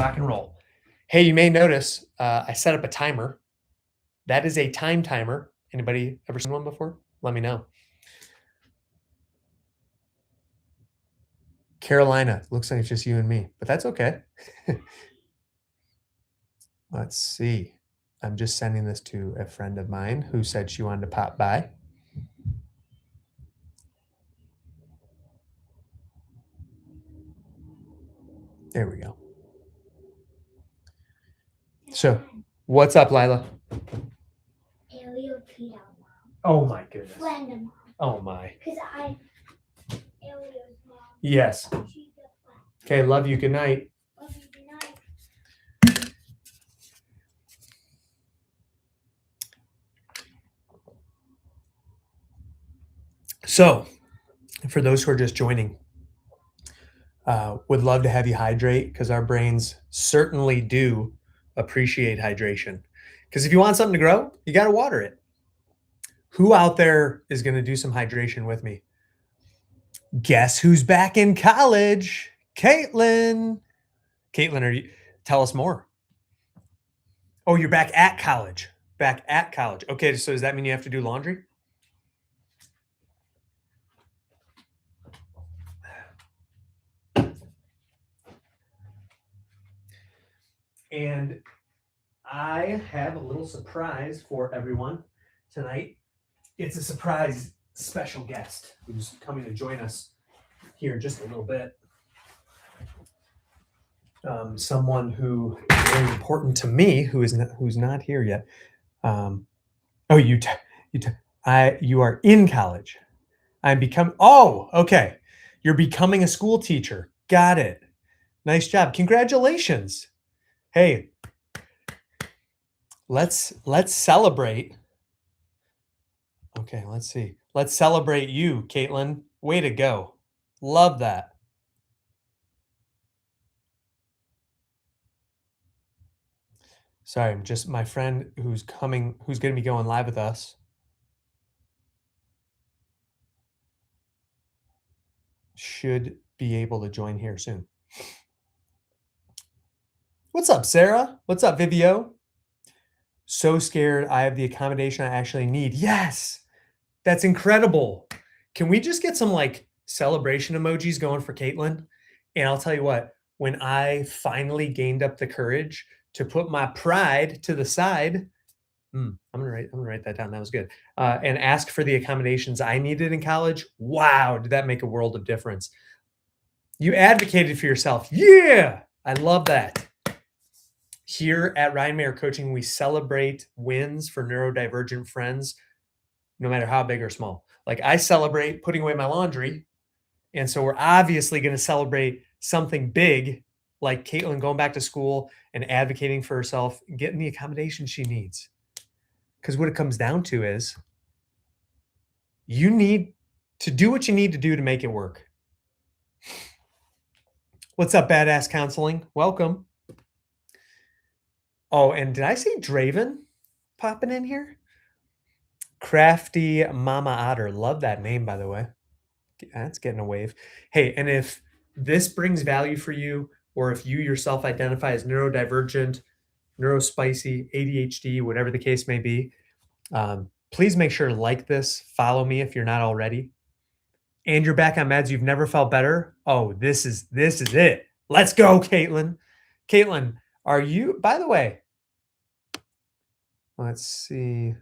rock and roll. Hey, you may notice I set up a timer. That is a time timer. Anybody ever seen one before? Let me know. Carolina, looks like it's just you and me, but that's okay. Let's see. I'm just sending this to a friend of mine who said she wanted to pop by. There we go. So, what's up, Lila? Elio peed out mom. Oh my goodness. Friend of mom. Oh my. Because Elio's mom. Yes. She's a friend. Okay, love you. Good night. Love you, good night. So, for those who are just joining, would love to have you hydrate because our brains certainly do appreciate hydration. Because if you want something to grow, you got to water it. Who out there is going to do some hydration with me? Guess who's back in college? Caitlin. Caitlin, tell us more. Oh, you're back at college. Back at college. Okay, so does that mean you have to do laundry? And I have a little surprise for everyone tonight. It's a surprise special guest who's coming to join us here in just a little bit. Someone who is very important to me, who's not here yet. You are in college. Okay. You're becoming a school teacher. Got it. Nice job. Congratulations. Hey, let's celebrate. Okay, let's see. Let's celebrate you, Caitlin. Way to go. Love that. Sorry, I'm just my friend who's going to be going live with us. Should be able to join here soon. What's up, Sarah? What's up, Vivio? So scared I have the accommodation I actually need. Yes, that's incredible. Can we just get some like celebration emojis going for Caitlin? And I'll tell you what, when I finally gained up the courage to put my pride to the side, I'm gonna write that down. That was good. And ask for the accommodations I needed in college. Wow, did that make a world of difference? You advocated for yourself. Yeah, I love that. Here at Ryan Mayer Coaching, we celebrate wins for neurodivergent friends, no matter how big or small. Like I celebrate putting away my laundry. And so we're obviously going to celebrate something big, like Caitlin going back to school and advocating for herself, getting the accommodation she needs. Because what it comes down to is you need to do what you need to do to make it work. What's up, Badass Counseling? Welcome. Oh, and did I see Draven popping in here? Crafty Mama Otter. Love that name, by the way. That's getting a wave. Hey, and if this brings value for you, or if you yourself identify as neurodivergent, neurospicy, ADHD, whatever the case may be, please make sure to like this, follow me if you're not already. And you're back on meds, you've never felt better. Oh, this is it. Let's go, Caitlin. Caitlin, are you, by the way, let's see.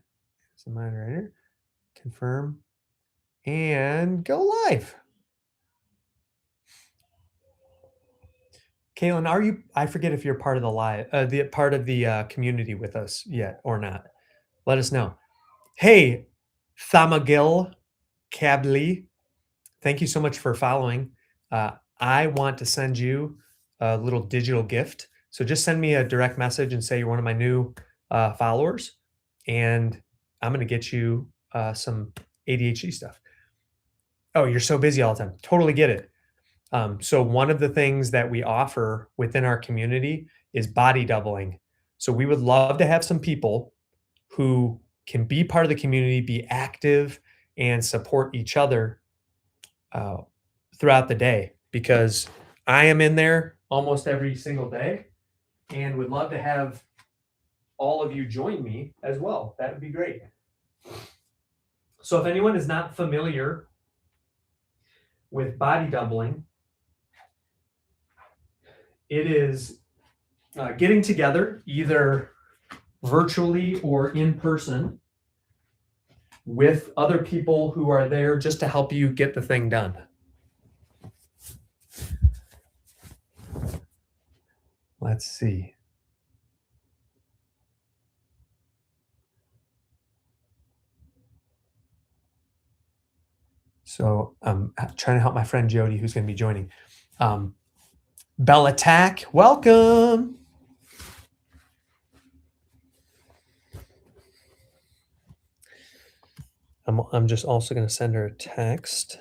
It's a moderator. Confirm and go live. Caitlin, are you? I forget if you're part of the live, part of the community with us yet or not. Let us know. Hey, Thamagil Cably, thank you so much for following. I want to send you a little digital gift. So just send me a direct message and say you're one of my new followers, and I'm going to get you some ADHD stuff. Oh, you're so busy all the time. Totally get it. So one of the things that we offer within our community is body doubling. So we would love to have some people who can be part of the community, be active, and support each other throughout the day, because I am in there almost every single day. and would love to have all of you join me as well. That would be great. So if anyone is not familiar with body doubling, it is getting together either virtually or in person with other people who are there just to help you get the thing done. Let's see. So I'm trying to help my friend Jody, who's going to be joining. Bell Attack, welcome. I'm just also going to send her a text.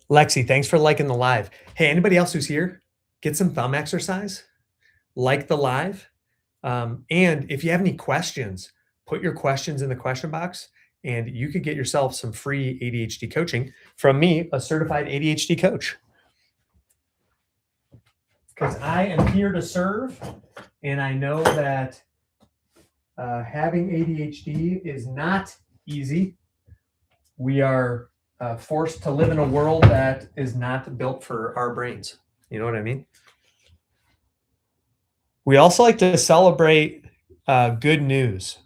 Lexi, thanks for liking the live. Hey, anybody else who's here, get some thumb exercise, like the live. And if you have any questions, put your questions in the question box and you could get yourself some free ADHD coaching from me, a certified ADHD coach. Because I am here to serve, and I know that having ADHD is not easy. We are forced to live in a world that is not built for our brains. You know what I mean? We also like to celebrate good news.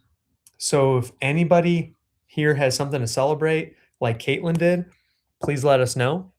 So if anybody here has something to celebrate, like Caitlin did, please let us know.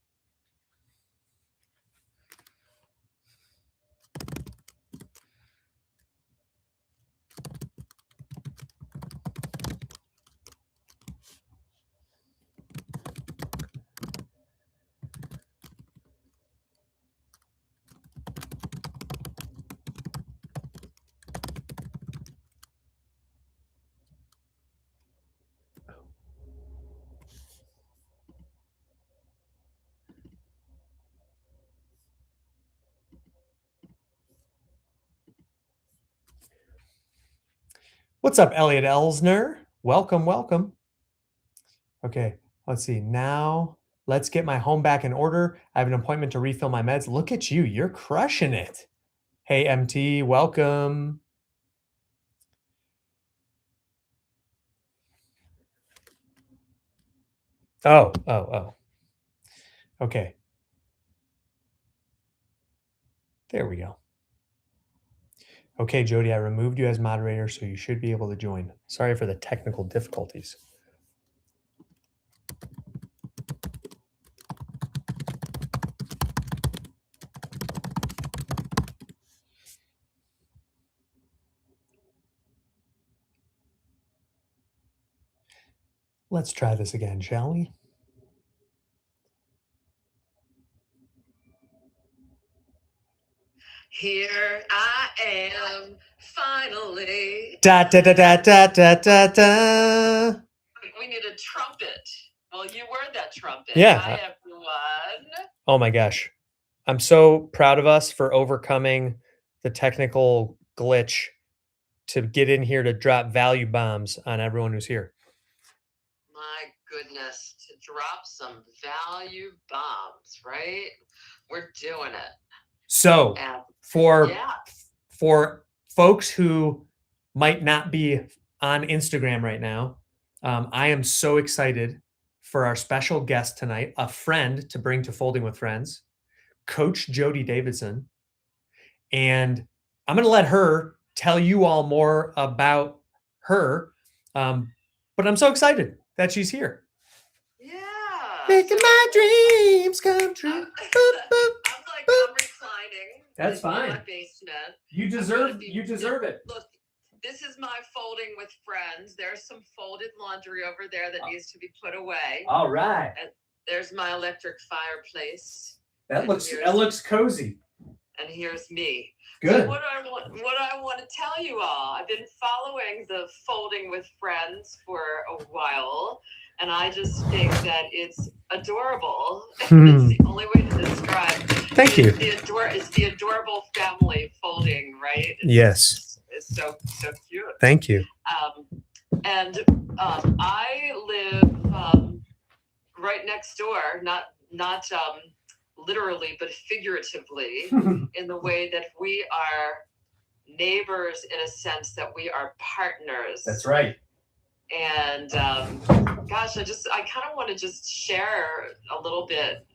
What's up, Elliot Elsner? Welcome, welcome. Okay, let's see. Now, let's get my home back in order. I have an appointment to refill my meds. Look at you. You're crushing it. Hey, MT, welcome. Oh. Okay. There we go. Okay, Jody, I removed you as moderator, so you should be able to join. Sorry for the technical difficulties. Let's try this again, shall we? Here I am, finally. Da da da da da da da da. We need a trumpet. Well, you were that trumpet. Yeah. Hi, everyone. Oh my gosh. I'm so proud of us for overcoming the technical glitch to get in here to drop value bombs on everyone who's here. My goodness, to drop some value bombs, right? We're doing it. So And for folks who might not be on Instagram right now, I am so excited for our special guest tonight, a friend to bring to Folding with Friends, Coach Jody Davidson. And I'm going to let her tell you all more about her. But I'm so excited that she's here. Yeah. Making my dreams come true. I'm reclining. That's fine. In my basement. You deserve it. Look, this is my folding with friends. There's some folded laundry over there that needs to be put away. All right. And there's my electric fireplace. That looks cozy. And here's me. Good. So what I want to tell you all, I've been following the Folding with Friends for a while, And I just think that it's adorable. Hmm. It's the only way to describe. Thank you. It's the adorable family folding, right? Yes. It's so cute. Thank you. I live right next door, not literally, but figuratively, in the way that we are neighbors in a sense that we are partners. That's right. And gosh, I kind of want to just share a little bit,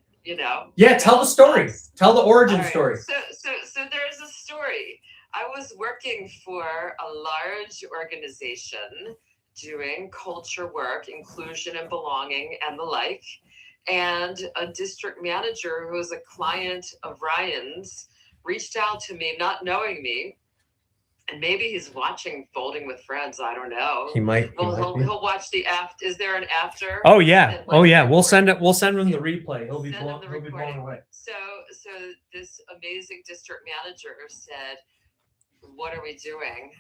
Yeah, tell the story. Tell the origin story. So there's a story. I was working for a large organization doing culture work, inclusion and belonging and the like. And a district manager who was a client of Ryan's reached out to me, not knowing me. And maybe he's watching Folding with Friends. I don't know. He might. He'll watch the after. Is there an after? Oh yeah. We'll send him the replay. He'll be blown away. So this amazing district manager said, "What are we doing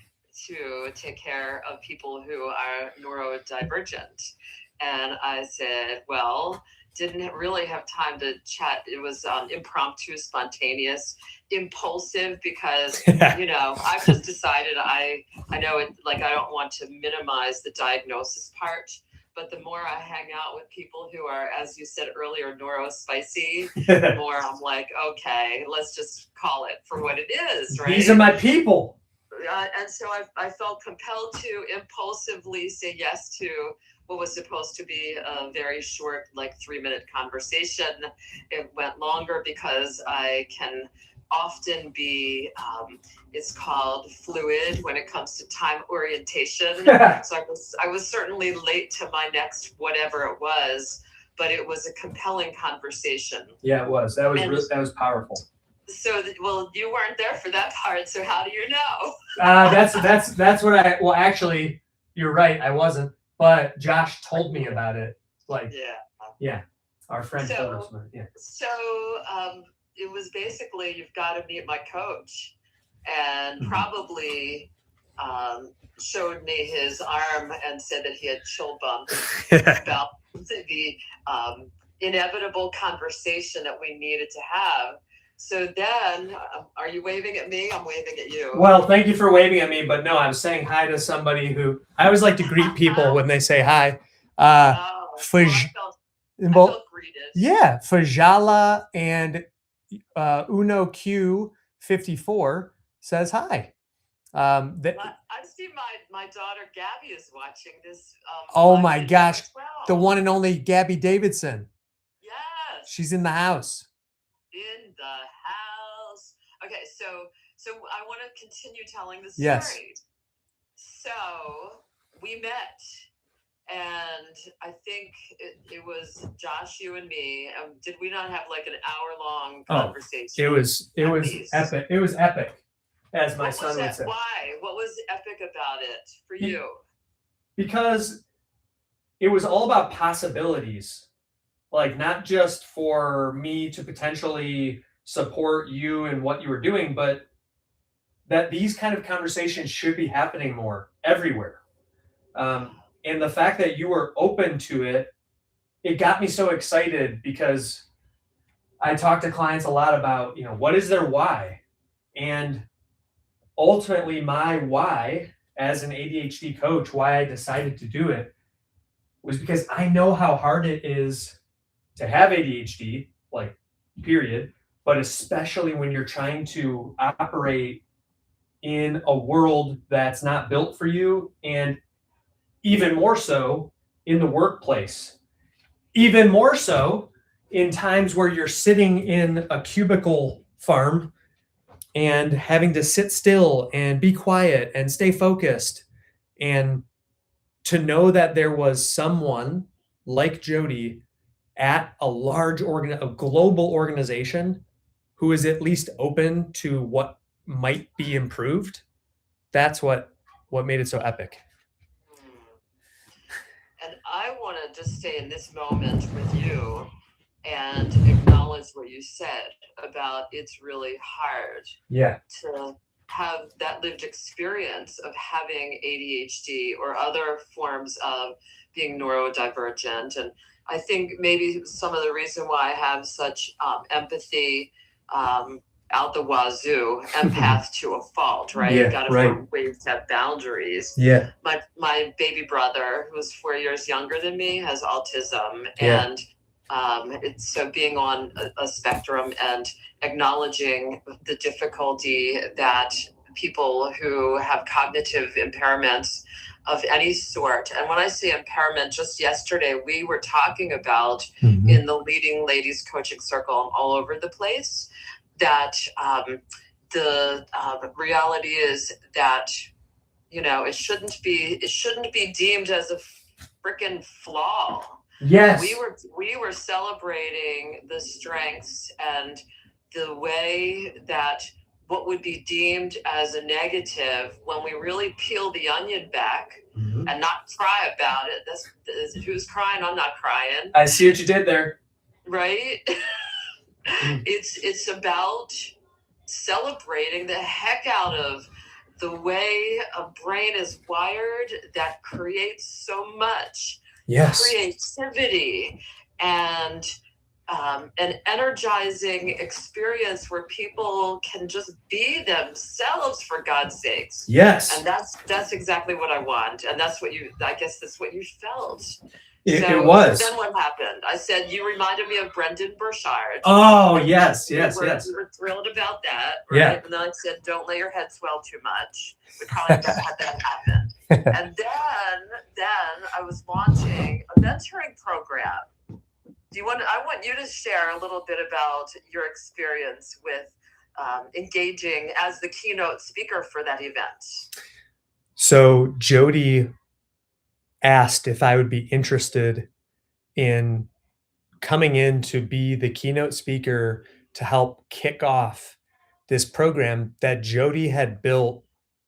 to take care of people who are neurodivergent?" And I said, "Well, didn't really have time to chat. It was impromptu, spontaneous, impulsive, because I've just decided I know it, like, I don't want to minimize the diagnosis part, but the more I hang out with people who are, as you said earlier, neurospicy, the more I'm like, okay, let's just call it for what it is, right? These are my people. And so I felt compelled to impulsively say yes to what was supposed to be a very short, like 3-minute conversation. It went longer because I can often be, it's called fluid when it comes to time orientation. So I was certainly late to my next whatever it was, but it was a compelling conversation. Yeah, it was. That was powerful. So, well, you weren't there for that part. So how do you know? That's what well, actually, you're right. I wasn't, but Josh told me about it. Like, yeah, our friend told us about it. Yeah. So, it was basically, you've got to meet my coach, and probably showed me his arm and said that he had chill bumps about the inevitable conversation that we needed to have. So then, are you waving at me? I'm waving at you. Well, thank you for waving at me, but no, I'm saying hi to somebody who I always like to greet people when they say hi. I felt greeted. Yeah, Fajala and Uno Q54 says hi. I see my daughter Gabby is watching this. Oh my gosh, the one and only Gabby Davidson. Yes. She's in the house. In the house. Okay, so I want to continue telling the story. Yes. So we met, and I think it was Josh, you and me. Did we not have like an hour-long conversation? It was epic. It was epic, as my son would say. Why? What was epic about it for you? Because it was all about possibilities. Like, not just for me to potentially support you and what you were doing, but that these kind of conversations should be happening more everywhere. And the fact that you were open to it, it got me so excited, because I talk to clients a lot about, what is their why? And ultimately my why as an ADHD coach, why I decided to do it, was because I know how hard it is to have ADHD, like, period, but especially when you're trying to operate in a world that's not built for you, and even more so in the workplace, even more so in times where you're sitting in a cubicle farm and having to sit still and be quiet and stay focused, and to know that there was someone like Jody at a a global organization who is at least open to what might be improved. That's what made it so epic. And I want to just stay in this moment with you and acknowledge what you said about it's really hard have that lived experience of having ADHD or other forms of being neurodivergent. And I think maybe some of the reason why I have such empathy out the wazoo, empath to a fault, right? Yeah, Got to right. find ways to have boundaries. Yeah. My baby brother, who's 4 years younger than me, has autism, Yeah. and it's so being on a spectrum and acknowledging the difficulty that people who have cognitive impairments of any sort. And when I say impairment, just yesterday we were talking about in the leading ladies coaching circle all over the place that the reality is that, you know, it shouldn't be deemed as a freaking flaw. Yes. We were celebrating the strengths and the way that what would be deemed as a negative, when we really peel the onion back and not cry about it. That's who's crying. I'm not crying. I see what you did there. Right. It's about celebrating the heck out of the way a brain is wired that creates so much creativity and an energizing experience where people can just be themselves, for God's sakes. Yes. And that's exactly what I want. And that's what I guess that's what you felt. It was. So then what happened? I said, you reminded me of Brendan Burchard. Oh, yes. We were thrilled about that. Right? Yeah. And then I said, don't let your head swell too much. We probably had that happen. And then I was launching a mentoring program. I want you to share a little bit about your experience with engaging as the keynote speaker for that event. So Jody asked if I would be interested in coming in to be the keynote speaker to help kick off this program that Jody had built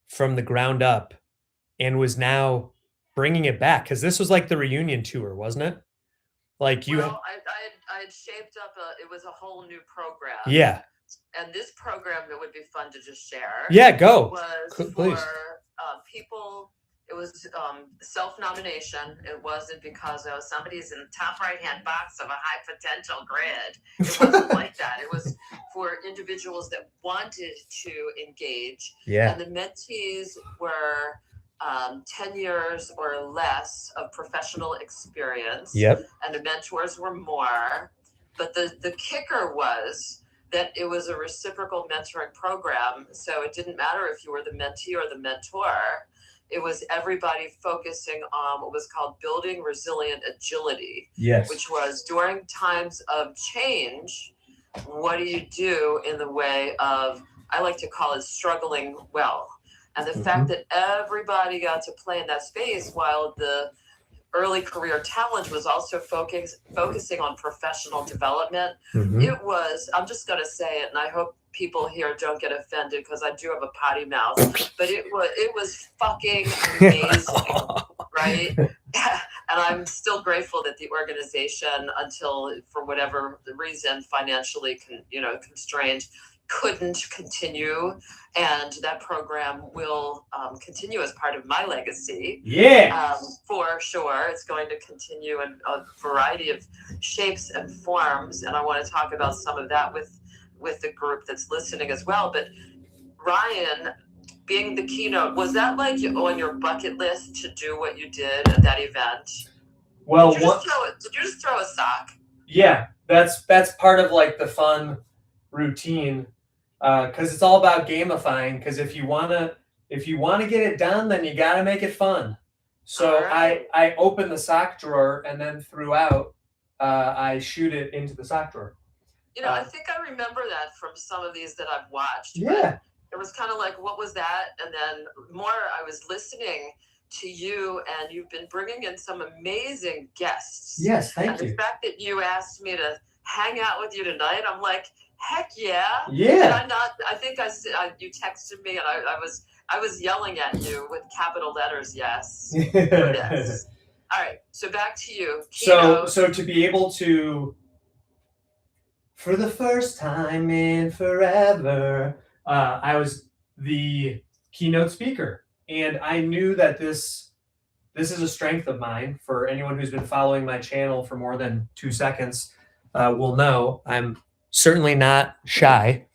from the ground up and was now bringing it back. Because this was like the reunion tour, wasn't it? Like you. Well, I had shaped up it was a whole new program. Yeah. And this program that would be fun to just share. Yeah, go. Was Please. For people. It was self-nomination. It wasn't because somebody's in the top right-hand box of a high potential grid. It wasn't like that. It was for individuals that wanted to engage. Yeah. And the mentees were 10 years or less of professional experience. Yep. And the mentors were more. But the kicker was that it was a reciprocal mentoring program. So it didn't matter if you were the mentee or the mentor. It was everybody focusing on what was called building resilient agility. Yes. Which was during times of change, what do you do in the way of, I like to call it struggling well. And the fact that everybody got to play in that space while the early career talent was also focusing on professional development. It was, I'm just going to say it, and I hope people here don't get offended because I do have a potty mouth, but it was fucking amazing, right? And I'm still grateful that the organization, until for whatever reason financially constrained, couldn't continue, and that program will continue as part of my legacy. Yeah. For sure, it's going to continue in a variety of shapes and forms, and I want to talk about some of that with the group that's listening as well. But Ryan, being the keynote, was that like on your bucket list to do what you did at that event? Well, did you just throw a sock? Yeah, that's part of like the fun routine. Because it's all about gamifying. Because if you wanna get it done, then you gotta make it fun. So right. I open the sock drawer, and then throughout, I shoot it into the sock drawer. I think I remember that from some of these that I've watched. Yeah. It was kind of like, what was that? And then more, I was listening to you, and you've been bringing in some amazing guests. Yes, thank you. The fact that you asked me to hang out with you tonight, I'm like, heck yeah. Yeah. Did I think you texted me, and I was yelling at you with capital letters. Yes. Yes. All right. So back to you. So to be able to, for the first time in forever, I was the keynote speaker. And I knew that this is a strength of mine. For anyone who's been following my channel for more than 2 seconds will know I'm certainly not shy.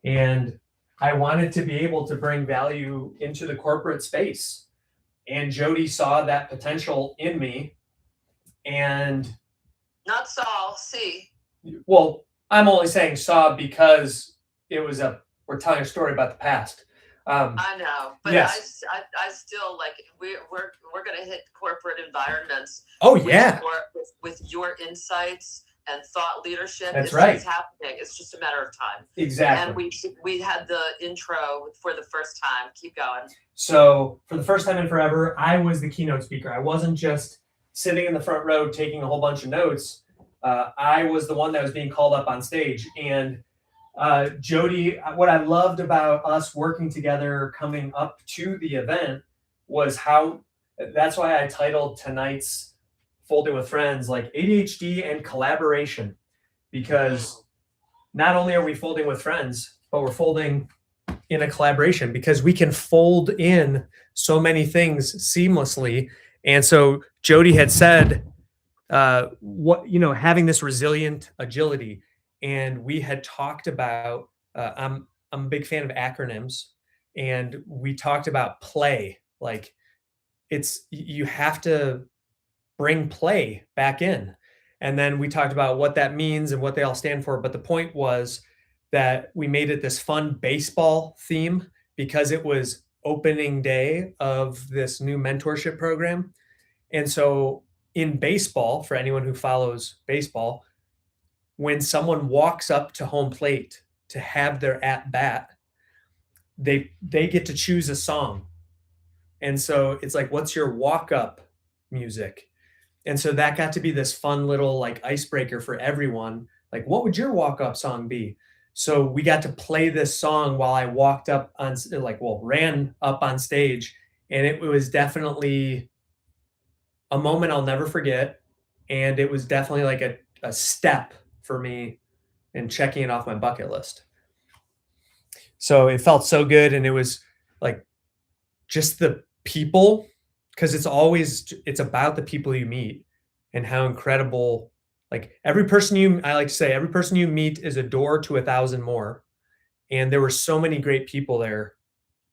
And I wanted to be able to bring value into the corporate space. And Jody saw that potential in me. And Not Saul, see. well, I'm only saying saw because we're telling a story about the past. I know, but yes. I still like we're gonna hit corporate environments. Oh yeah, with your insights and thought leadership. That's it's right. It's happening. It's just a matter of time. Exactly. And we had the intro for the first time. Keep going. So for the first time in forever, I was the keynote speaker. I wasn't just sitting in the front row taking a whole bunch of notes. I was the one that was being called up on stage. And Jody, what I loved about us working together coming up to the event was that's why I titled tonight's Folding with Friends like ADHD and collaboration, because not only are we folding with friends, but we're folding in a collaboration because we can fold in so many things seamlessly. And so Jody had said, having this resilient agility. And we had talked about, I'm a big fan of acronyms, and we talked about play. Like you have to bring play back in. And then we talked about what that means and what they all stand for. But the point was that we made it this fun baseball theme because it was opening day of this new mentorship program. And so in baseball, for anyone who follows baseball, when someone walks up to home plate to have their at bat, they get to choose a song. And so it's like, what's your walk up music? And so that got to be this fun little like icebreaker for everyone. Like, what would your walk up song be? So we got to play this song while I ran up on stage. And it was definitely a moment I'll never forget. And it was definitely like a step for me in checking it off my bucket list. So it felt so good. And it was like just the people, because it's about the people you meet and how incredible, like I like to say, every person you meet is a door to 1,000 more. And there were so many great people there.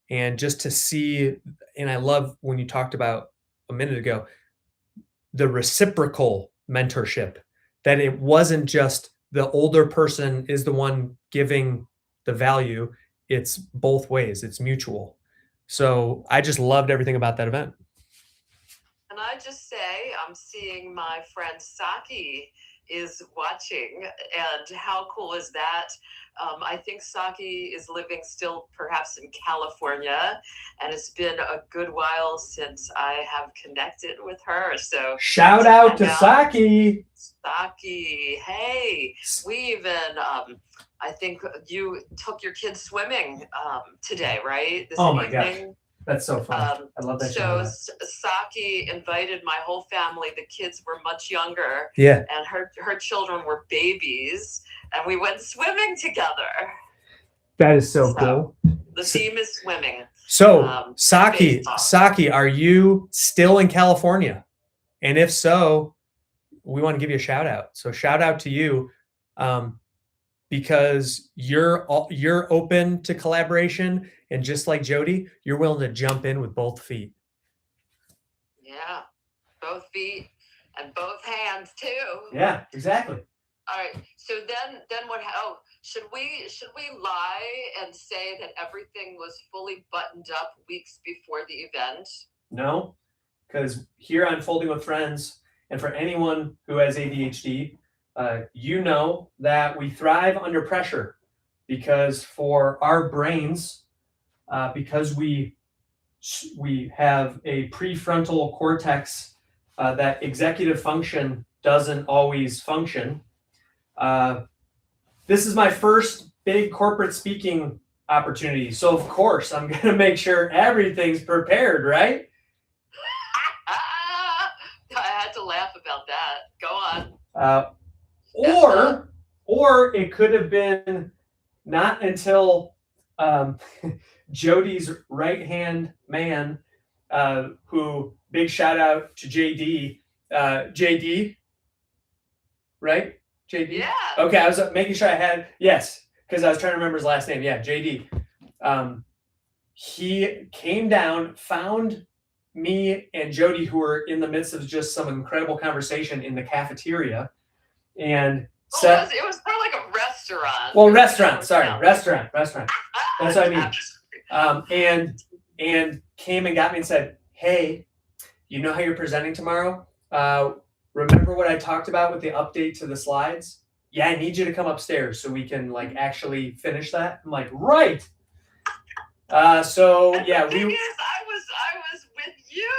And just to see, and I love when you talked about a minute ago, the reciprocal mentorship, that it wasn't just the older person is the one giving the value. It's both ways. It's mutual. So I just loved everything about that event. And I just say, I'm seeing my friend Saki is watching, and how cool is that? I think Saki is living still perhaps in California, and it's been a good while since I have connected with her. So shout out to Saki. Saki, hey, we even, I think you took your kids swimming today, right? This oh my evening. gosh. That's so fun. I love that. So Saki invited my whole family. The kids were much younger. Yeah. And her children were babies. And we went swimming together. That is so cool. The theme is swimming. So Saki, are you still in California? And if so, we want to give you a shout out. So shout out to you. Because you're open to collaboration, and just like Jody, you're willing to jump in with both feet. Yeah, both feet and both hands too. Yeah, exactly. All right. So then what? Oh, should we lie and say that everything was fully buttoned up weeks before the event? No, because here on Folding with Friends, and for anyone who has ADHD, you know that we thrive under pressure, because for our brains, because we have a prefrontal cortex, that executive function doesn't always function. This is my first big corporate speaking opportunity. So of course I'm going to make sure everything's prepared, right? I had to laugh about that. Go on. Or it could have been not until Jody's right-hand man, who, big shout out to JD. JD, right? JD? Yeah. Okay, I was making sure I had, yes, because I was trying to remember his last name. Yeah, JD. He came down, found me and Jody, who were in the midst of just some incredible conversation in the cafeteria, and said, it was kind of like a restaurant. well, restaurant. That's what I mean. And came and got me and said, "Hey, you know how you're presenting tomorrow? Remember what I talked about with the update to the slides? Yeah, I need you to come upstairs so we can like actually finish that." I'm like, right. So yeah, the thing is, I was with you.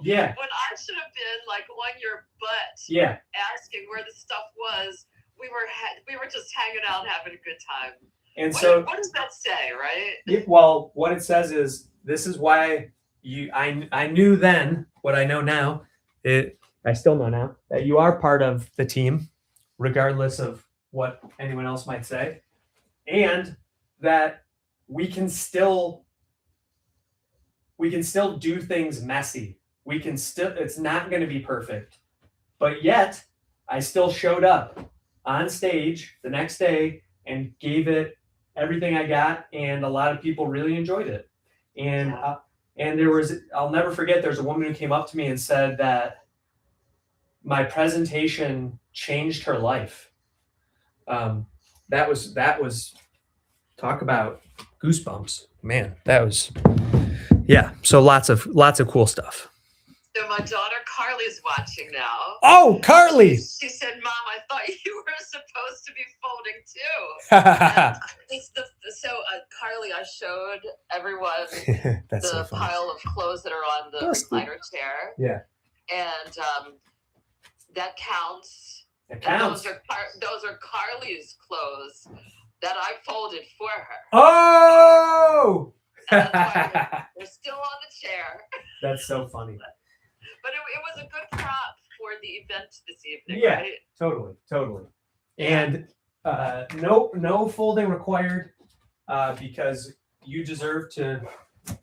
Yeah. When I should have been like on your butt. Yeah. Asking where the stuff was. We were just hanging out, having a good time. And what does that say, right? Yeah, well, what it says is, this is why I knew then what I know now. I still know now that you are part of the team, regardless of what anyone else might say, and that we can still do things messy. It's not going to be perfect, but yet I still showed up on stage the next day and gave it everything I got, and a lot of people really enjoyed it. And I'll never forget, there's a woman who came up to me and said that my presentation changed her life. That was talk about goosebumps, man. That was, yeah. So lots of cool stuff. So my daughter Carly's watching now. Oh, Carly! She said, "Mom, I thought you were supposed to be folding too." Carly, I showed everyone the so pile of clothes that are on the recliner chair. Yeah. And that counts. It counts. And those are Carly's clothes that I folded for her. Oh! That's why they're still on the chair. That's so funny. But it was a good prop for the event this evening, yeah, right? Totally. And no folding required, because you deserve to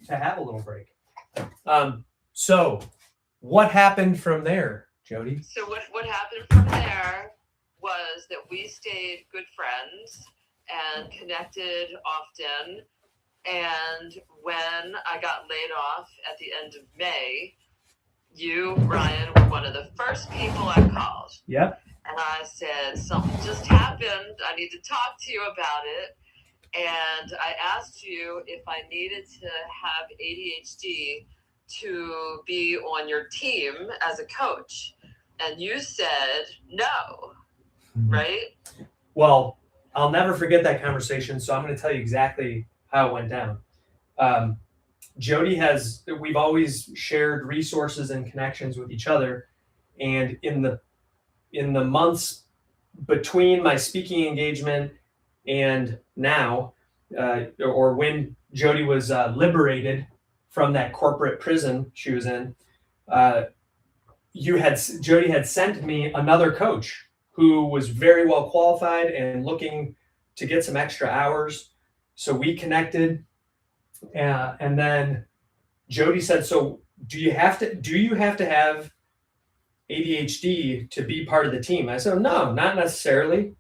have a little break. So what happened from there, Jody? So what happened from there was that we stayed good friends and connected often. And when I got laid off at the end of May, you, Brian, were one of the first people I called. Yep. And I said, something just happened. I need to talk to you about it. And I asked you if I needed to have ADHD to be on your team as a coach. And you said no, right? Well, I'll never forget that conversation. So I'm going to tell you exactly how it went down. We've always shared resources and connections with each other. And in the months between my speaking engagement and now, or when Jody was liberated from that corporate prison she was in, Jody had sent me another coach who was very well qualified and looking to get some extra hours. So we connected, and then Jody said, "So do you have to have ADHD to be part of the team?" I said, "No, not necessarily."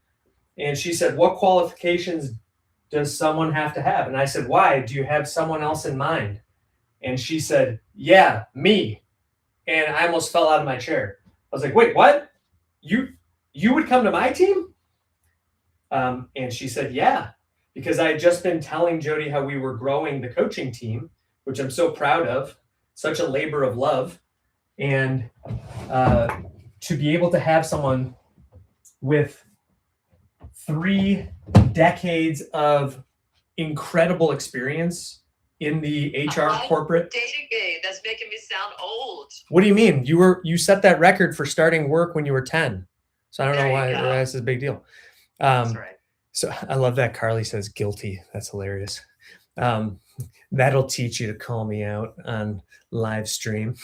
And she said, "What qualifications does someone have to have?" And I said, "Why? Do you have someone else in mind?" And she said, "Yeah, me." And I almost fell out of my chair. I was like, "Wait, what? You would come to my team?" And she said, "Yeah," because I had just been telling Jody how we were growing the coaching team, which I'm so proud of, such a labor of love. And to be able to have someone with 3 decades of incredible experience in the HR corporate. Dating, that's making me sound old. What do you mean? You set that record for starting work when you were 10. So I don't know why that's a big deal. That's right. So I love that Carly says guilty. That's hilarious. That'll teach you to call me out on live stream.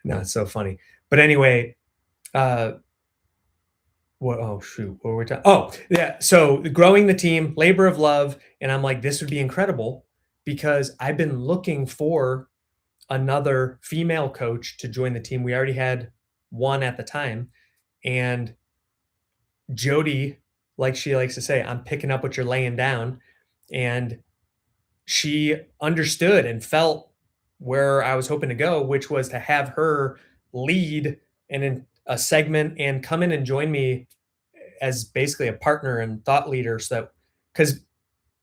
No, it's so funny. But anyway, what? Oh shoot, what were we talking? Oh yeah, so growing the team, labor of love, and I'm like, this would be incredible because I've been looking for another female coach to join the team. We already had one at the time, and Jody, like she likes to say, I'm picking up what you're laying down, and she understood and felt where I was hoping to go, which was to have her lead in a segment and come in and join me as basically a partner and thought leader. So, because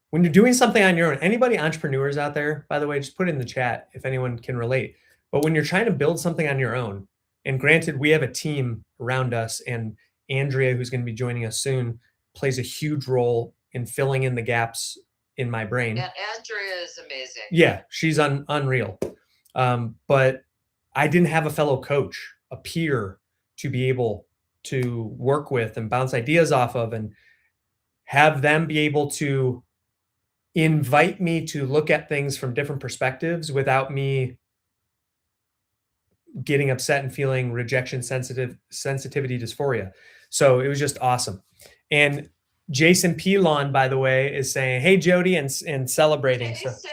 when you're doing something on your own, anybody entrepreneurs out there, by the way, just put it in the chat if anyone can relate. But when you're trying to build something on your own, and granted, we have a team around us, and Andrea, who's going to be joining us soon, plays a huge role in filling in the gaps in my brain. Yeah, Andrea is amazing. Yeah, she's unreal. But I didn't have a fellow coach, a peer to be able to work with and bounce ideas off of and have them be able to invite me to look at things from different perspectives without me getting upset and feeling rejection sensitivity dysphoria. So it was just awesome. And Jason Pelon, by the way, is saying, hey, Jody, and celebrating. Jason, So,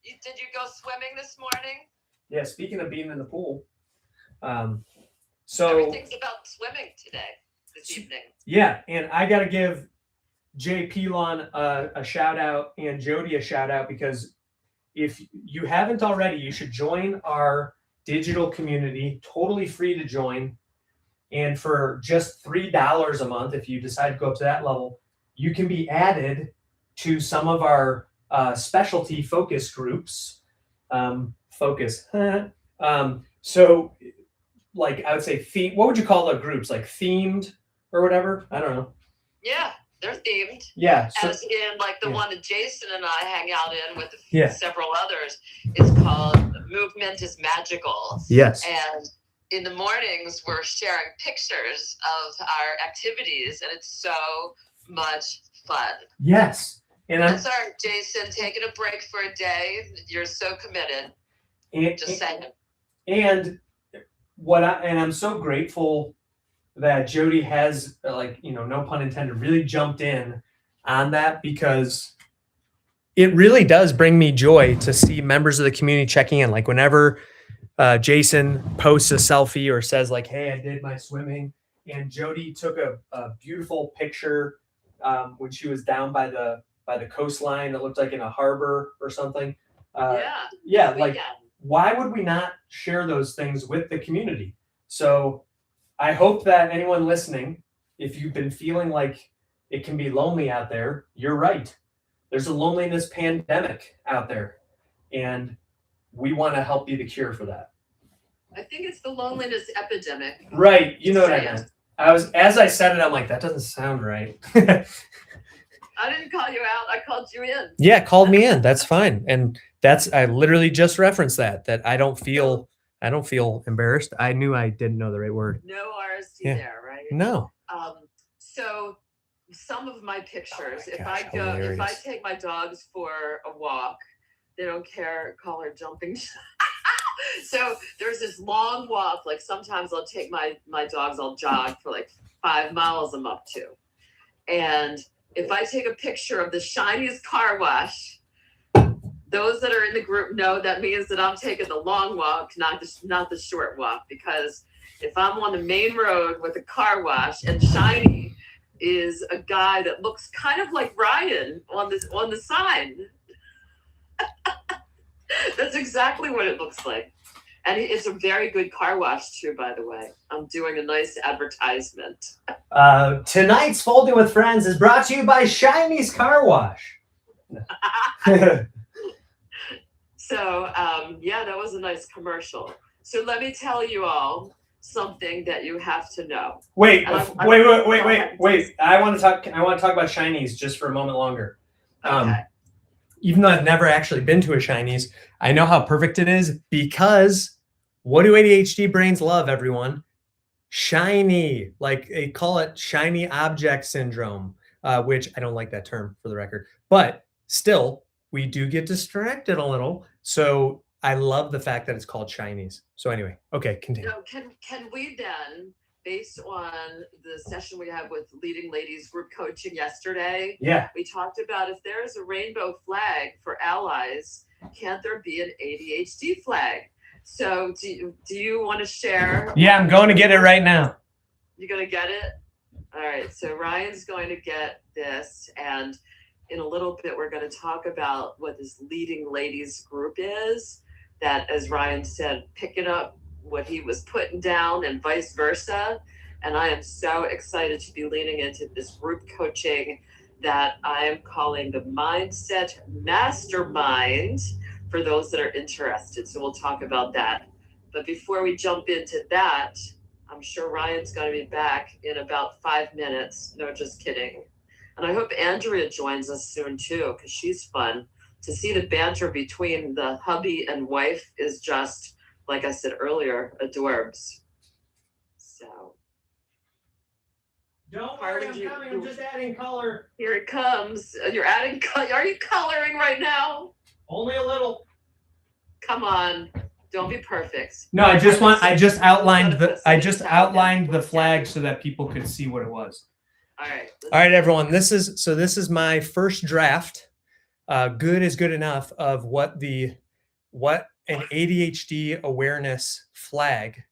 did you go swimming this morning? yeah, speaking of being in the pool. So everything's about swimming today, this evening. Yeah, and I got to give Jay Pelon a shout out and Jody a shout out, because if you haven't already, you should join our digital community, totally free to join. And for just $3 a month, if you decide to go up to that level, you can be added to some of our specialty focus groups. So like I would say, what would you call the groups? Like themed or whatever? I don't know. Yeah, they're themed. Yeah. So, as in like the one that Jason and I hang out in with several others, it's called Movement is Magical. Yes. And in the mornings, we're sharing pictures of our activities, and it's so much fun. Yes. And I'm sorry, Jason, taking a break for a day. You're so committed. Just saying. And I'm so grateful that Jody has, no pun intended, really jumped in on that, because it really does bring me joy to see members of the community checking in. Like whenever Jason posts a selfie or says like, hey, I did my swimming, and Jody took a beautiful picture when she was down by the coastline. It looked like in a harbor or something. Yeah. Like, why would we not share those things with the community? So I hope that anyone listening, if you've been feeling like it can be lonely out there, you're right. There's a loneliness pandemic out there, and we want to help be the cure for that. I think it's the loneliness epidemic. Right. You know what I meant. As I said it, I'm like, that doesn't sound right. I didn't call you out. I called you in. Yeah, called me in. That's fine. And I literally just referenced that I don't feel embarrassed. I knew I didn't know the right word. No RST there, right? No. So some of my pictures, if gosh, I take my dogs for a walk, they don't care, call her jumping. So there's this long walk. Like sometimes I'll take my dogs, I'll jog for like 5 miles I'm up to. And if I take a picture of the shiniest car wash, those that are in the group know that means that I'm taking the long walk, not the short walk. Because if I'm on the main road with a car wash and shiny is a guy that looks kind of like Ryan on the sign, that's exactly what it looks like. And it's a very good car wash too, by the way. I'm doing a nice advertisement. Tonight's Folding with Friends is brought to you by Shiny's Car Wash. So, that was a nice commercial. So let me tell you all something that you have to know. Wait. I want to talk about Shiny's just for a moment longer. Okay. Even though I've never actually been to a Shiny's, I know how perfect it is, because what do ADHD brains love, everyone? Shiny. Like they call it shiny object syndrome, which I don't like that term, for the record. But still, we do get distracted a little. So I love the fact that it's called Shiny's. So anyway, okay, continue. Can we then based on the session we had with Leading Ladies Group Coaching yesterday, Yeah. we talked about if there is a rainbow flag for allies, can't there be an ADHD flag? So do you want to share? Yeah, I'm going to get it right now. You're going to get it? All right. So Ryan's going to get this. And in a little bit, we're going to talk about what this Leading Ladies group is. That, as Ryan said, picking up what he was putting down and vice versa. And I am so excited to be leaning into this group coaching that I am calling the Mindset Mastermind for those that are interested. So we'll talk about that. But before we jump into that, I'm sure Ryan's going to be back in about 5 minutes. No, just kidding. And I hope Andrea joins us soon too, because she's fun. To see the banter between the hubby and wife is just, like I said earlier, adorbs. So. Don't worry, I'm coming. I'm just adding color. Here it comes. You're adding color. Are you coloring right now? Only a little. Come on. Don't be perfect. No, I just outlined the flag so that people could see what it was. All right. All right, everyone. This is my first draft. Good is good enough of what an ADHD awareness flag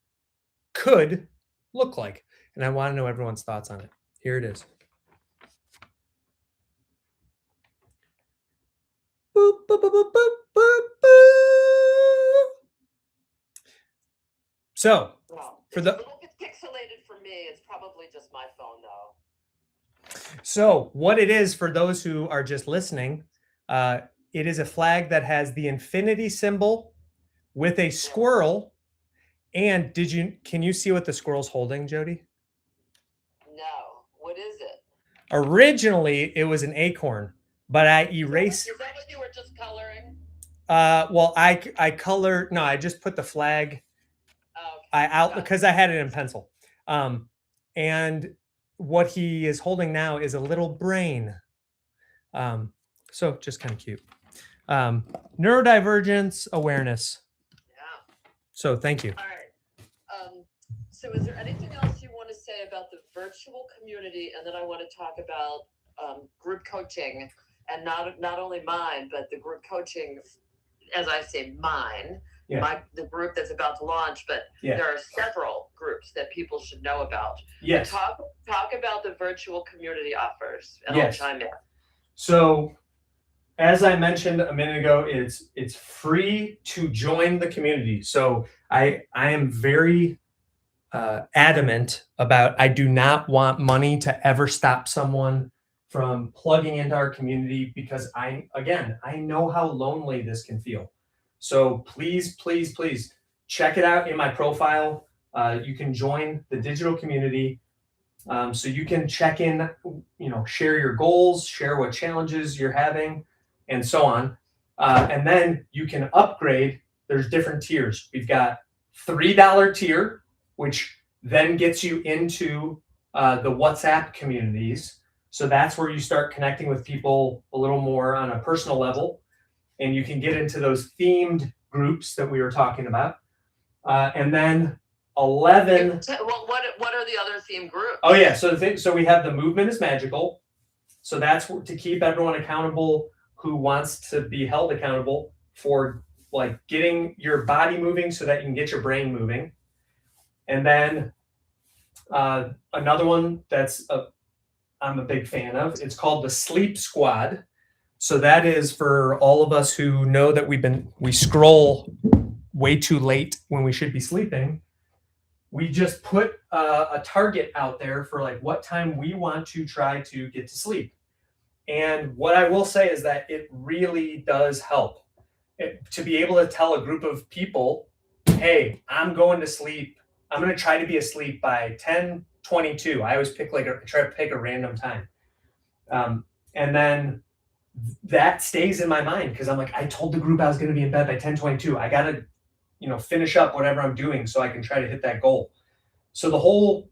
could look like. And I want to know everyone's thoughts on it. Here it is. Boop, boop, boop, boop, boop, boop, boop. So, Well, for it's the a little bit pixelated for me. It's probably just my phone, though. So what it is for those who are just listening, it is a flag that has the infinity symbol with a squirrel. And can you see what the squirrel's holding, Jody? No. What is it? Originally, it was an acorn, but I erased. Is that what you were just coloring? Well, I just put the flag because I had it in pencil. And what he is holding now is a little brain. So just kind of cute. Neurodivergence awareness. Yeah. So thank you. All right. So is there anything else you want to say about the virtual community? And then I want to talk about group coaching, and not only mine, but the group coaching, as I say, mine. Yeah. The group that's about to launch, but there are several groups that people should know about. Yes. Talk about the virtual community offers, and yes. I'll chime in. So, as I mentioned a minute ago, it's free to join the community. So I am very adamant about I do not want money to ever stop someone from plugging into our community, because I know how lonely this can feel. So please, please, please check it out in my profile. You can join the digital community. So you can check in, share your goals, share what challenges you're having, and so on. And then you can upgrade. There's different tiers. We've got $3 tier, which then gets you into the WhatsApp communities. So that's where you start connecting with people a little more on a personal level. And you can get into those themed groups that we were talking about. And then 11. Well, what are the other theme groups? Oh yeah, so we have the movement is magical. So that's to keep everyone accountable who wants to be held accountable for like getting your body moving so that you can get your brain moving. And then another one I'm a big fan of. It's called the Sleep Squad. So that is for all of us who know that we scroll way too late when we should be sleeping. We just put a target out there for like what time we want to try to get to sleep. And what I will say is that it really does help to be able to tell a group of people, hey, I'm going to sleep. I'm going to try to be asleep by 10:22. I always try to pick a random time. And then that stays in my mind because I'm like, I told the group I was going to be in bed by 10:22. I got to, finish up whatever I'm doing so I can try to hit that goal. So the whole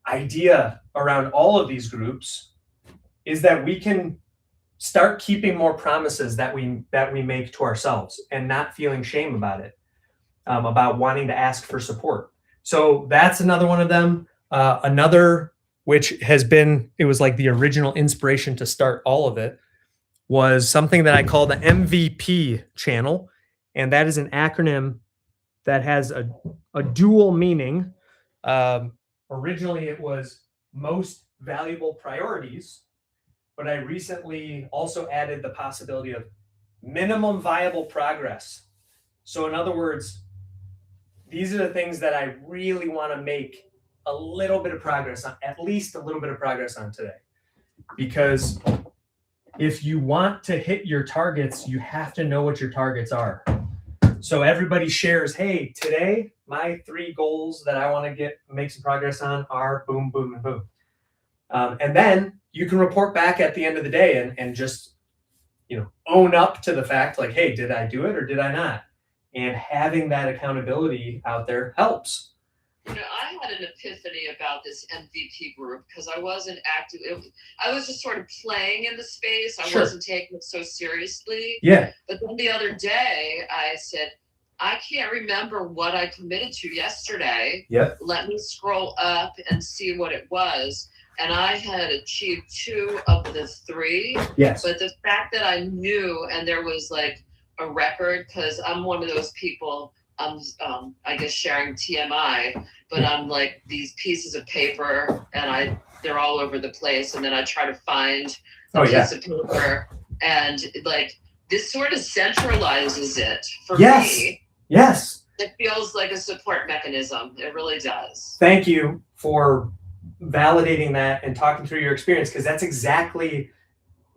idea around all of these groups is that we can start keeping more promises that we make to ourselves and not feeling shame about it, about wanting to ask for support. So that's another one of them. Another, which has been, it was like the original inspiration to start all of it, was something that I call the MVP channel. And that is an acronym that has a dual meaning. Originally, it was most valuable priorities, but I recently also added the possibility of minimum viable progress. So, in other words, these are the things that I really want to make a little bit of progress on, at least a little bit of progress on today. Because if you want to hit your targets, you have to know what your targets are. So everybody shares, hey, today my 3 goals that I want to make some progress on are boom, boom, and boom. And then you can report back at the end of the day and just, own up to the fact like, hey, did I do it or did I not? And having that accountability out there helps. I had an epiphany about this MVP group because I wasn't active. I was just sort of playing in the space. I wasn't taking it so seriously. Yeah. But then the other day I said, I can't remember what I committed to yesterday. Yep. Let me scroll up and see what it was. And I had achieved 2 of the 3. Yes. But the fact that I knew, and there was like a record, because I'm one of those people, I guess sharing TMI, but I'm like these pieces of paper and they're all over the place. And then I try to find a piece of paper, and like this sort of centralizes it for me. Yes. It feels like a support mechanism. It really does. Thank you for validating that and talking through your experience, because that's exactly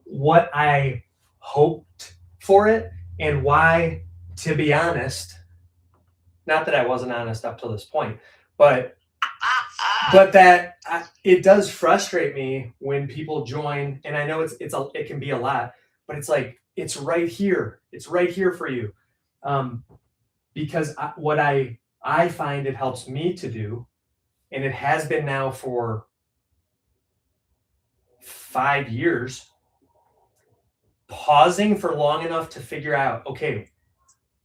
what I hoped for it, and why, to be honest, not that I wasn't honest up till this point, but that it does frustrate me when people join, and I know it can be a lot, but it's like, it's right here. It's right here for you. Because what I find it helps me to do, and it has been now for 5 years, pausing for long enough to figure out, okay,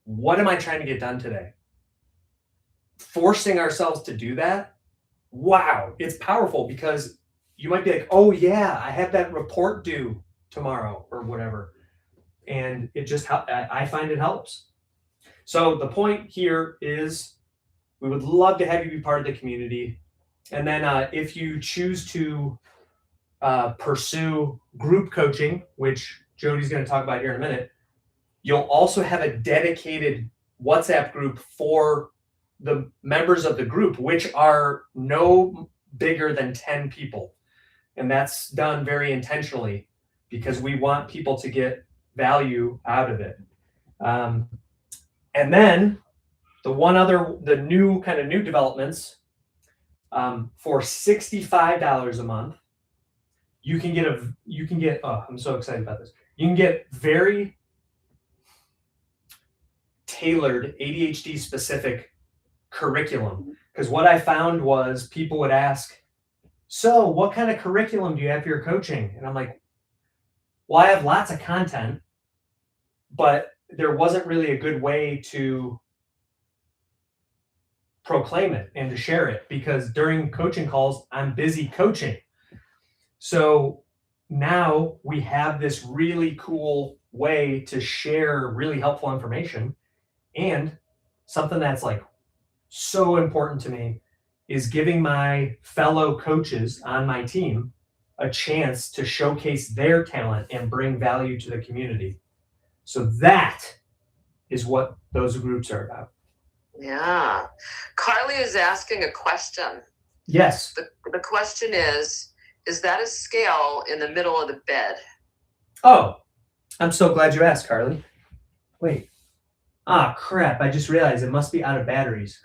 what am I trying to get done today? Forcing ourselves to do that, wow, it's powerful, because you might be like, oh yeah, I have that report due tomorrow or whatever. And it just, I find it helps. So the point here is, we would love to have you be part of the community. And then if you choose to pursue group coaching, which Jody's going to talk about here in a minute, you'll also have a dedicated WhatsApp group for the members of the group, which are no bigger than 10 people. And that's done very intentionally, because we want people to get value out of it. And then the new developments, for $65 a month, you can get, oh, I'm so excited about this. You can get very tailored ADHD specific curriculum. Because what I found was people would ask, so what kind of curriculum do you have for your coaching? And I'm like, well, I have lots of content, but there wasn't really a good way to proclaim it and to share it, because during coaching calls, I'm busy coaching. So now we have this really cool way to share really helpful information. And something that's like so important to me is giving my fellow coaches on my team a chance to showcase their talent and bring value to the community. So that is what those groups are about. Yeah. Carly is asking a question. Yes. The question is that a scale in the middle of the bed? Oh, I'm so glad you asked, Carly. Wait. Ah, crap. I just realized it must be out of batteries.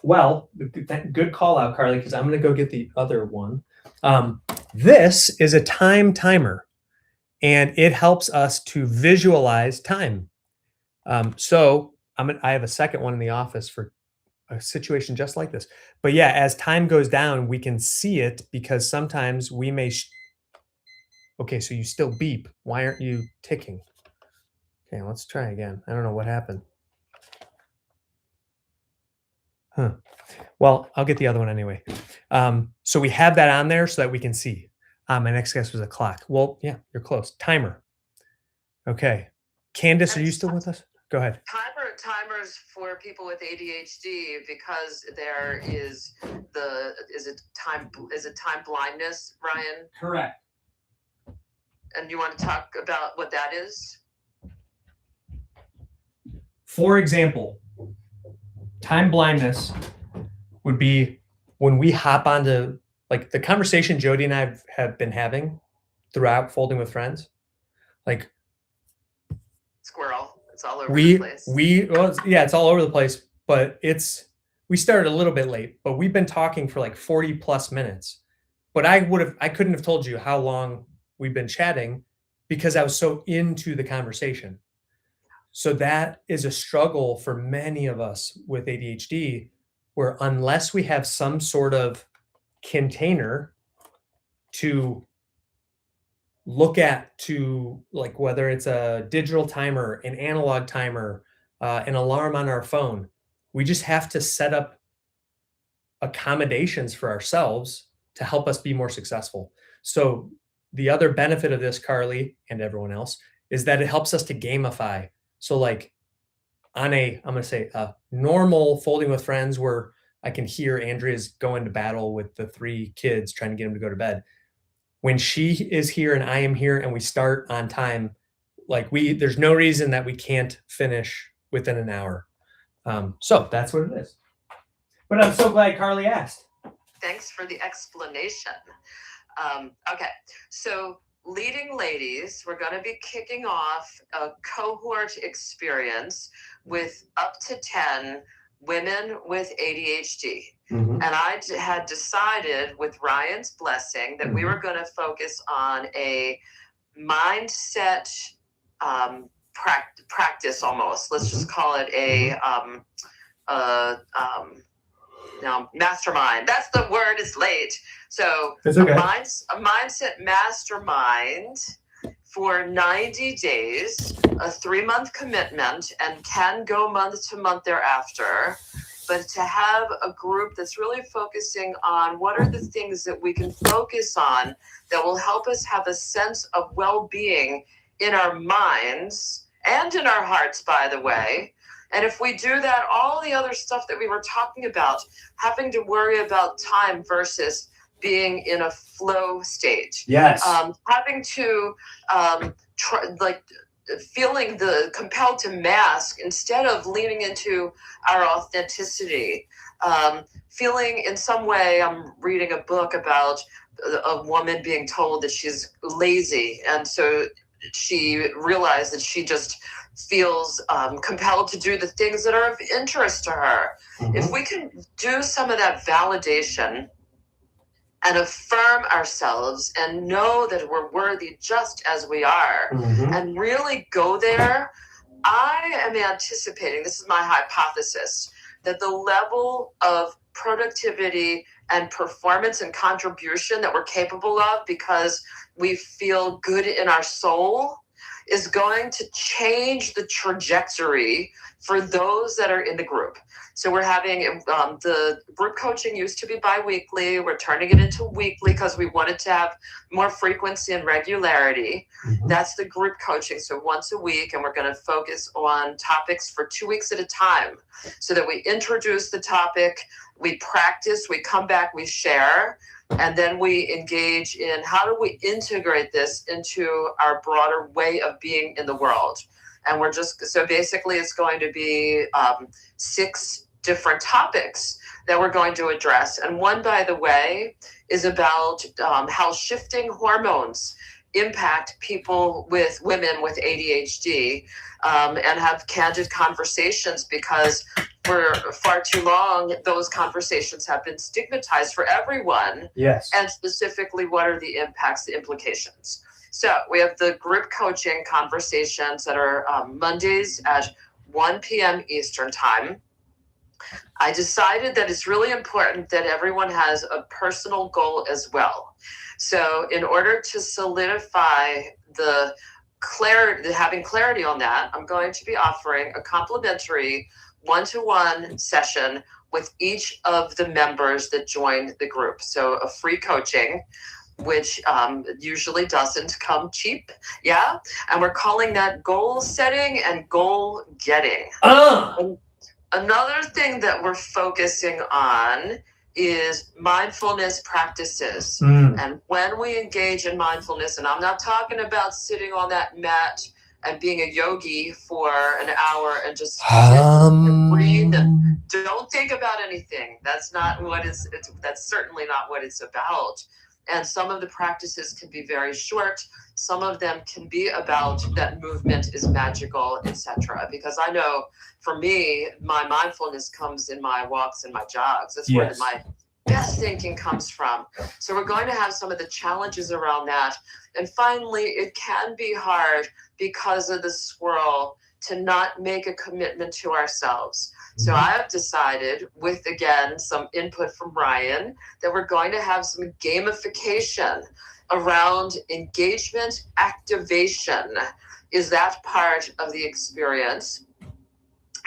Well, good call out, Carly, because I'm going to go get the other one. This is a time timer, and it helps us to visualize time. So I have a second one in the office for a situation just like this. But yeah, as time goes down, we can see it, because sometimes we may. Okay, so you still beep. Why aren't you ticking? Okay, let's try again. I don't know what happened. Well, I'll get the other one anyway. So we have that on there so that we can see. My next guess was a clock. Well, yeah, you're close. Timer. Okay. Candace, are you still with us? Go ahead. Timers for people with ADHD, because there is is it time blindness, Ryan? Correct. And you want to talk about what that is? For example, time blindness would be when we hop onto like the conversation Jody and I have been having throughout Folding with Friends. Like Squirrel. It's all over the place. It's all over the place, but we started a little bit late, but we've been talking for like 40 plus minutes. But I couldn't have told you how long we've been chatting because I was so into the conversation. So that is a struggle for many of us with ADHD, where unless we have some sort of container to look at, to like whether it's a digital timer, an analog timer, an alarm on our phone, we just have to set up accommodations for ourselves to help us be more successful. So the other benefit of this, Carly and everyone else, is that it helps us to gamify. So like on I'm going to say a normal Folding with Friends where I can hear Andrea's going to battle with the 3 kids trying to get them to go to bed. When she is here and I am here and we start on time, like there's no reason that we can't finish within an hour. So that's what it is. But I'm so glad Carly asked. Thanks for the explanation. Okay, so leading ladies, we're going to be kicking off a cohort experience with up to 10 women with ADHD. Mm-hmm. And I had decided with Ryan's blessing that we were going to focus on a mindset practice almost. Let's just call it mastermind. That's the word, it's late. So it's okay. A mindset mastermind for 90 days, a 3-month commitment, and can go month to month thereafter. But to have a group that's really focusing on what are the things that we can focus on that will help us have a sense of well-being in our minds and in our hearts, by the way. And if we do that, all the other stuff that we were talking about, having to worry about time versus being in a flow state. Yes. Having to feeling the compelled to mask instead of leaning into our authenticity. Feeling in some way, I'm reading a book about a woman being told that she's lazy. And so she realized that she just feels compelled to do the things that are of interest to her. Mm-hmm. If we can do some of that validation and affirm ourselves and know that we're worthy just as we are, mm-hmm. and really go there, I am anticipating, this is my hypothesis, that the level of productivity and performance and contribution that we're capable of because we feel good in our soul is going to change the trajectory for those that are in the group. So we're having the group coaching used to be bi-weekly. We're turning it into weekly because we wanted to have more frequency and regularity. Mm-hmm. That's the group coaching. So once a week, and we're going to focus on topics for 2 weeks at a time so that we introduce the topic, we practice, we come back, we share, and then we engage in how do we integrate this into our broader way of being in the world. And so basically it's going to be 6 different topics that we're going to address. And one, by the way, is about how shifting hormones impact women with ADHD, and have candid conversations, because for far too long, those conversations have been stigmatized for everyone. Yes. And specifically, what are the impacts, the implications? So we have the group coaching conversations that are Mondays at 1 p.m. Eastern time. I decided that it's really important that everyone has a personal goal as well. So in order to solidify the clarity, having clarity on that, I'm going to be offering a complimentary one-to-one session with each of the members that join the group. So a free coaching, which usually doesn't come cheap. Yeah. And we're calling that goal setting and goal getting. And another thing that we're focusing on is mindfulness practices. And when we engage in mindfulness, and I'm not talking about sitting on that mat and being a yogi for an hour and just sit and breathe and don't think about anything. That's certainly not what it's about. And some of the practices can be very short. Some of them can be about that movement is magical, etc. Because I know for me, my mindfulness comes in my walks and my jogs. That's where my best thinking comes from. So we're going to have some of the challenges around that. And finally, it can be hard because of the swirl to not make a commitment to ourselves. So I have decided, with, again, some input from Ryan, that we're going to have some gamification around engagement activation. Is that part of the experience?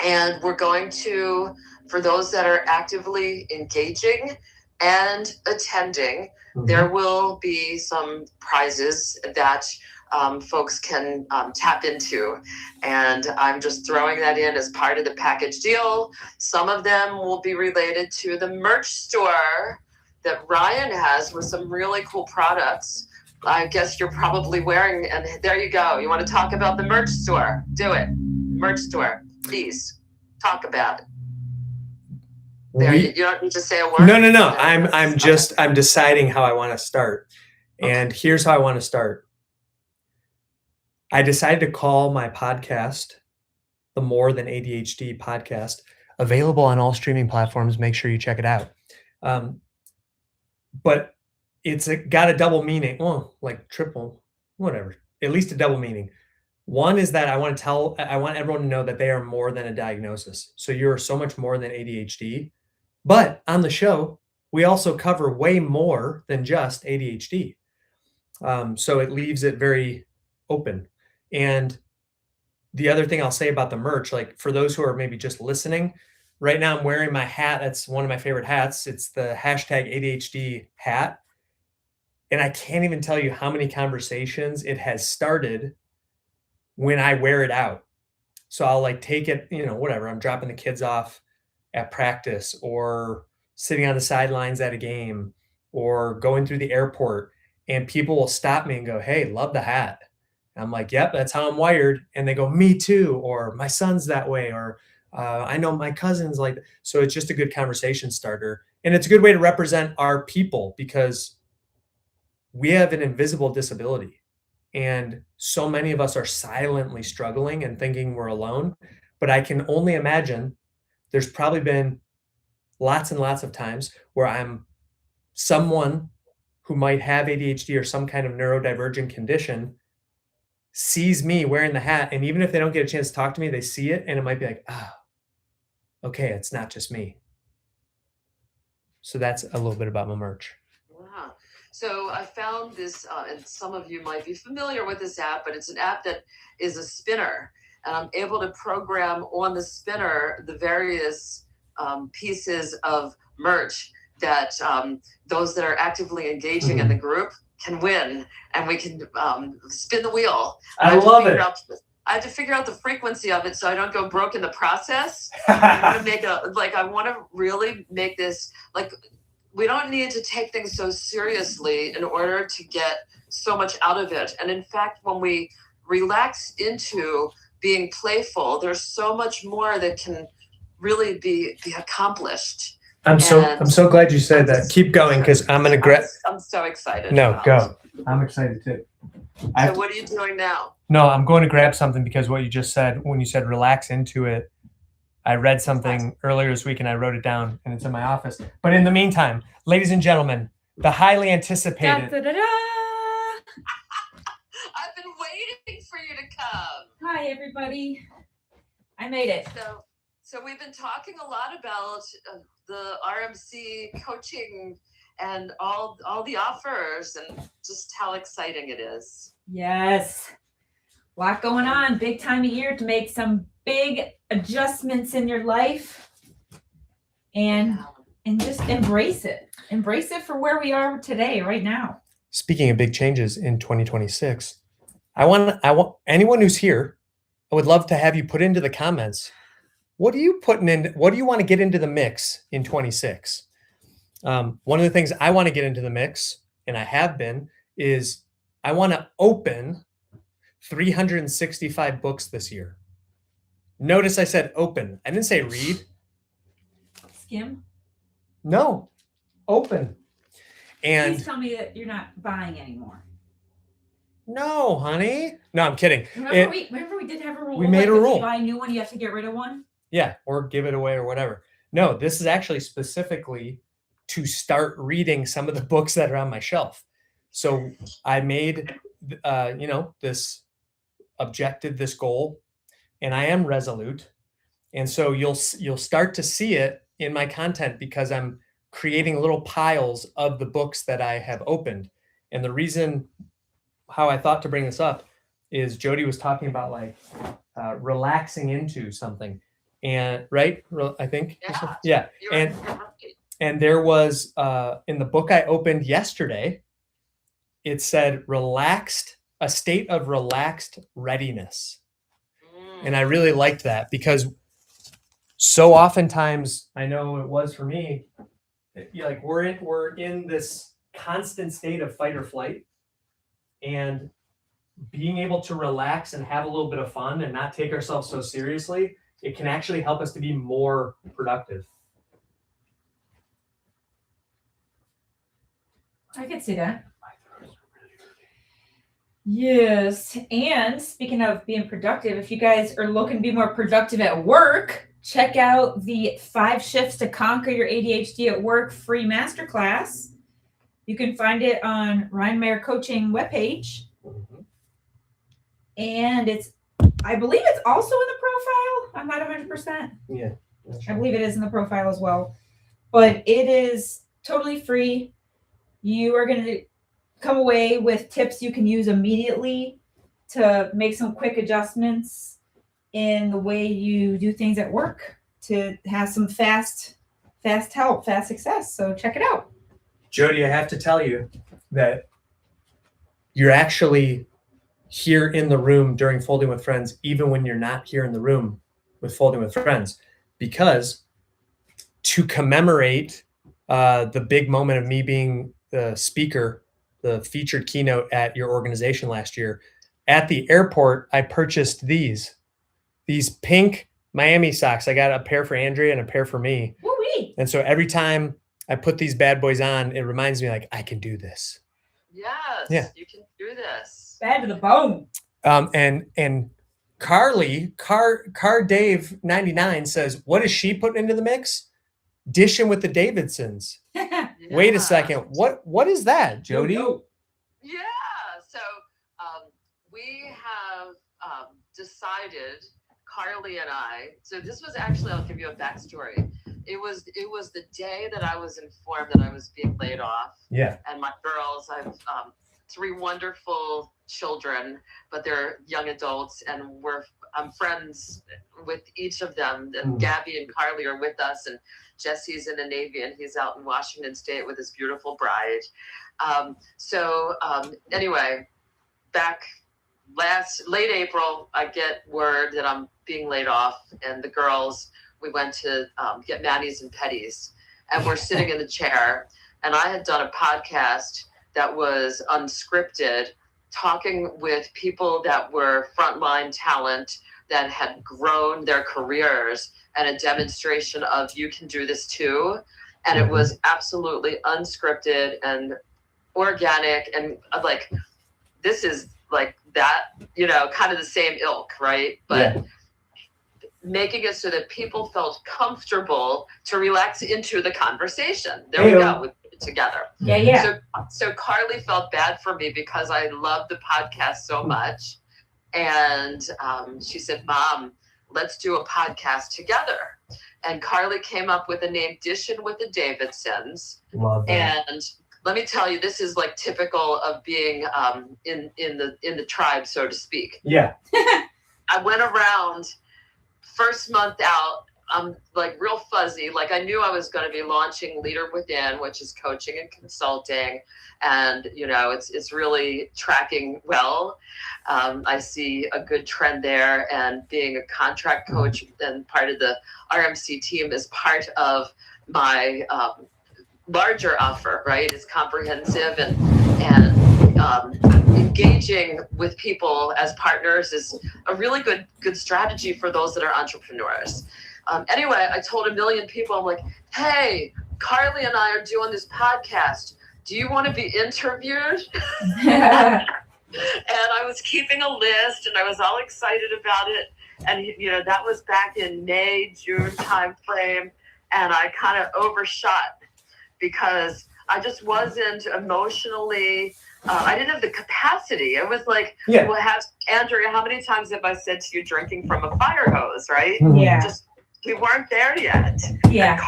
And we're going to, for those that are actively engaging and attending, there will be some prizes that folks can tap into. And I'm just throwing that in as part of the package deal. Some of them will be related to the merch store that Ryan has with some really cool products. I guess you're probably wearing, and there you go. You want to talk about the merch store? Do it. Merch store, please talk about it. There, you don't need to say a word. No. I'm deciding how I want to start. And here's how I want to start. I decided to call my podcast the More Than ADHD podcast, available on all streaming platforms. Make sure you check it out. But it's got a double meaning. Well, like triple, whatever, at least a double meaning. One is that I want everyone to know that they are more than a diagnosis. So you're so much more than ADHD. But on the show, we also cover way more than just ADHD. So it leaves it very open. And the other thing I'll say about the merch, like for those who are maybe just listening, right now I'm wearing my hat. That's one of my favorite hats. It's the hashtag ADHD hat. And I can't even tell you how many conversations it has started when I wear it out. So I'll like take it, whatever. I'm dropping the kids off at practice or sitting on the sidelines at a game or going through the airport, and people will stop me and go, "Hey, love the hat." And I'm like, "Yep, that's how I'm wired." And they go, "Me too," or "My son's that way," or "I know my cousin's like that." So it's just a good conversation starter. And it's a good way to represent our people because we have an invisible disability. And so many of us are silently struggling and thinking we're alone. But I can only imagine there's probably been lots and lots of times where I'm someone who might have ADHD or some kind of neurodivergent condition sees me wearing the hat. And even if they don't get a chance to talk to me, they see it and it might be like, okay, it's not just me. So that's a little bit about my merch. Wow. So I found this, and some of you might be familiar with this app, but it's an app that is a spinner. And I'm able to program on the spinner the various pieces of merch that those that are actively engaging in the group can win. And we can spin the wheel. I love it. I have to figure out the frequency of it so I don't go broke in the process. I want to really make this, we don't need to take things so seriously in order to get so much out of it. And in fact, when we relax into being playful, there's so much more that can really be accomplished. I'm so glad you said that. Keep going, because I'm going to grab. I'm so excited. No, go. I'm excited too. So what are you doing now? No, I'm going to grab something because what you just said, when you said relax into it, I read something earlier this week and I wrote it down and it's in my office. But in the meantime, ladies and gentlemen, the highly anticipated. I've been waiting for you to come. Hi, everybody. I made it. So we've been talking a lot about the RMC coaching and all the offers and just how exciting it is. Yes. A lot going on. Big time of year to make some big adjustments in your life. and just embrace it. Embrace it for where we are today, right now. Speaking of big changes in 2026, I want anyone who's here, I would love to have you put into the comments, what are you putting in? What do you want to get into the mix in 26? One of the things I want to get into the mix, and I have been, is I want to open 365 books this year. Notice I said open. I didn't say read. Skim. No, open. And Please tell me that you're not buying anymore. no, honey. No, I'm kidding. Remember we did have a rule. We made a rule. If you buy a new one, you have to get rid of one. Yeah, or give it away or whatever. No, this is actually specifically to start reading some of the books that are on my shelf. So I made, this objective, this goal, and I am resolute. And so you'll start to see it in my content because I'm creating little piles of the books that I have opened. And the reason how I thought to bring this up is Jody was talking about like relaxing into something. And right, I think, yeah. And there was in the book I opened yesterday, it said a state of relaxed readiness. And I really liked that because so oftentimes, I know it was for me, like we're in this constant state of fight or flight, and being able to relax and have a little bit of fun and not take ourselves so seriously, it can actually help us to be more productive. I can see that. Yes. And speaking of being productive, if you guys are looking to be more productive at work, check out the 5 Shifts to Conquer Your ADHD at Work free masterclass. You can find it on Ryan Mayer Coaching webpage. And I believe it's also in the profile. I'm not 100%. Yeah. I believe it is in the profile as well. But it is totally free. You are going to come away with tips you can use immediately to make some quick adjustments in the way you do things at work to have some fast help, fast success. So check it out. Jody, I have to tell you that you're actually here in the room during Folding with Friends, even when you're not here in the room with Folding with Friends, because to commemorate the big moment of me being the speaker, the featured keynote at your organization last year, at the airport, I purchased these pink Miami socks. I got a pair for Andrea and a pair for me. Woo-wee. And so every time I put these bad boys on, it reminds me like I can do this. Yes, Yeah. You can do this. Bad to the bone. And Carly, Car Dave 99 says, what is she putting into the mix? Dishing with the Davidsons. Wait a second. What is that, Jody? Yeah. So we have decided, Carly and I. So this was actually, I'll give you a backstory. It was the day that I was informed that I was being laid off. Yeah. And my girls, I've 3 wonderful children, but they're young adults, and I'm friends with each of them. And Gabby and Carly are with us, and Jesse's in the Navy, and he's out in Washington State with his beautiful bride. Anyway, back late April, I get word that I'm being laid off, and the girls, we went to get Manis and Petties, and we're sitting in the chair, and I had done a podcast that was unscripted, talking with people that were frontline talent that had grown their careers, and a demonstration of you can do this too. And it was absolutely unscripted and organic, and like, this is like that, kind of the same ilk, right? But making it so that people felt comfortable to relax into the conversation. There we go. We put it together. Yeah. So Carly felt bad for me because I love the podcast so much. And she said, Mom, let's do a podcast together. And Carly came up with the name Dishin' with the Davidsons. Love that. And let me tell you, this is like typical of being in the tribe, so to speak. Yeah. I went around, first month out, I'm like real fuzzy. Like I knew I was going to be launching Leader Within, which is coaching and consulting, and it's really tracking well. I see a good trend there, and being a contract coach and part of the RMC team is part of my larger offer. Right, it's comprehensive and engaging with people as partners is a really good strategy for those that are entrepreneurs. Anyway, I told a million people, I'm like, hey, Carly and I are doing this podcast. Do you want to be interviewed? And I was keeping a list and I was all excited about it. And, that was back in May, June time frame. And I kind of overshot because I just wasn't emotionally, I didn't have the capacity. It was like, well, Andrea, how many times have I said to you drinking from a fire hose, right? Yeah. We weren't there yet. Yeah. And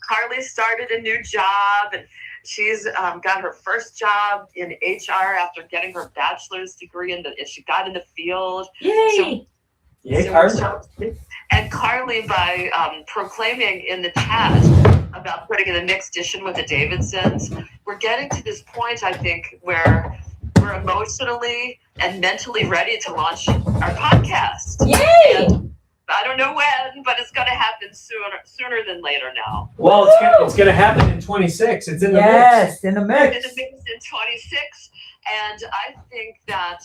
Carly started a new job, and she's got her first job in HR after getting her bachelor's degree, and she got in the field. Yay! Carly. And Carly, by proclaiming in the chat about putting in a mixed edition with the Davidsons, we're getting to this point, I think, where we're emotionally and mentally ready to launch our podcast. Yay! And I don't know when, but it's going to happen sooner than later now. Well, it's going to happen in 26. It's in the mix. Yes, in the mix. In the mix in 26. And I think that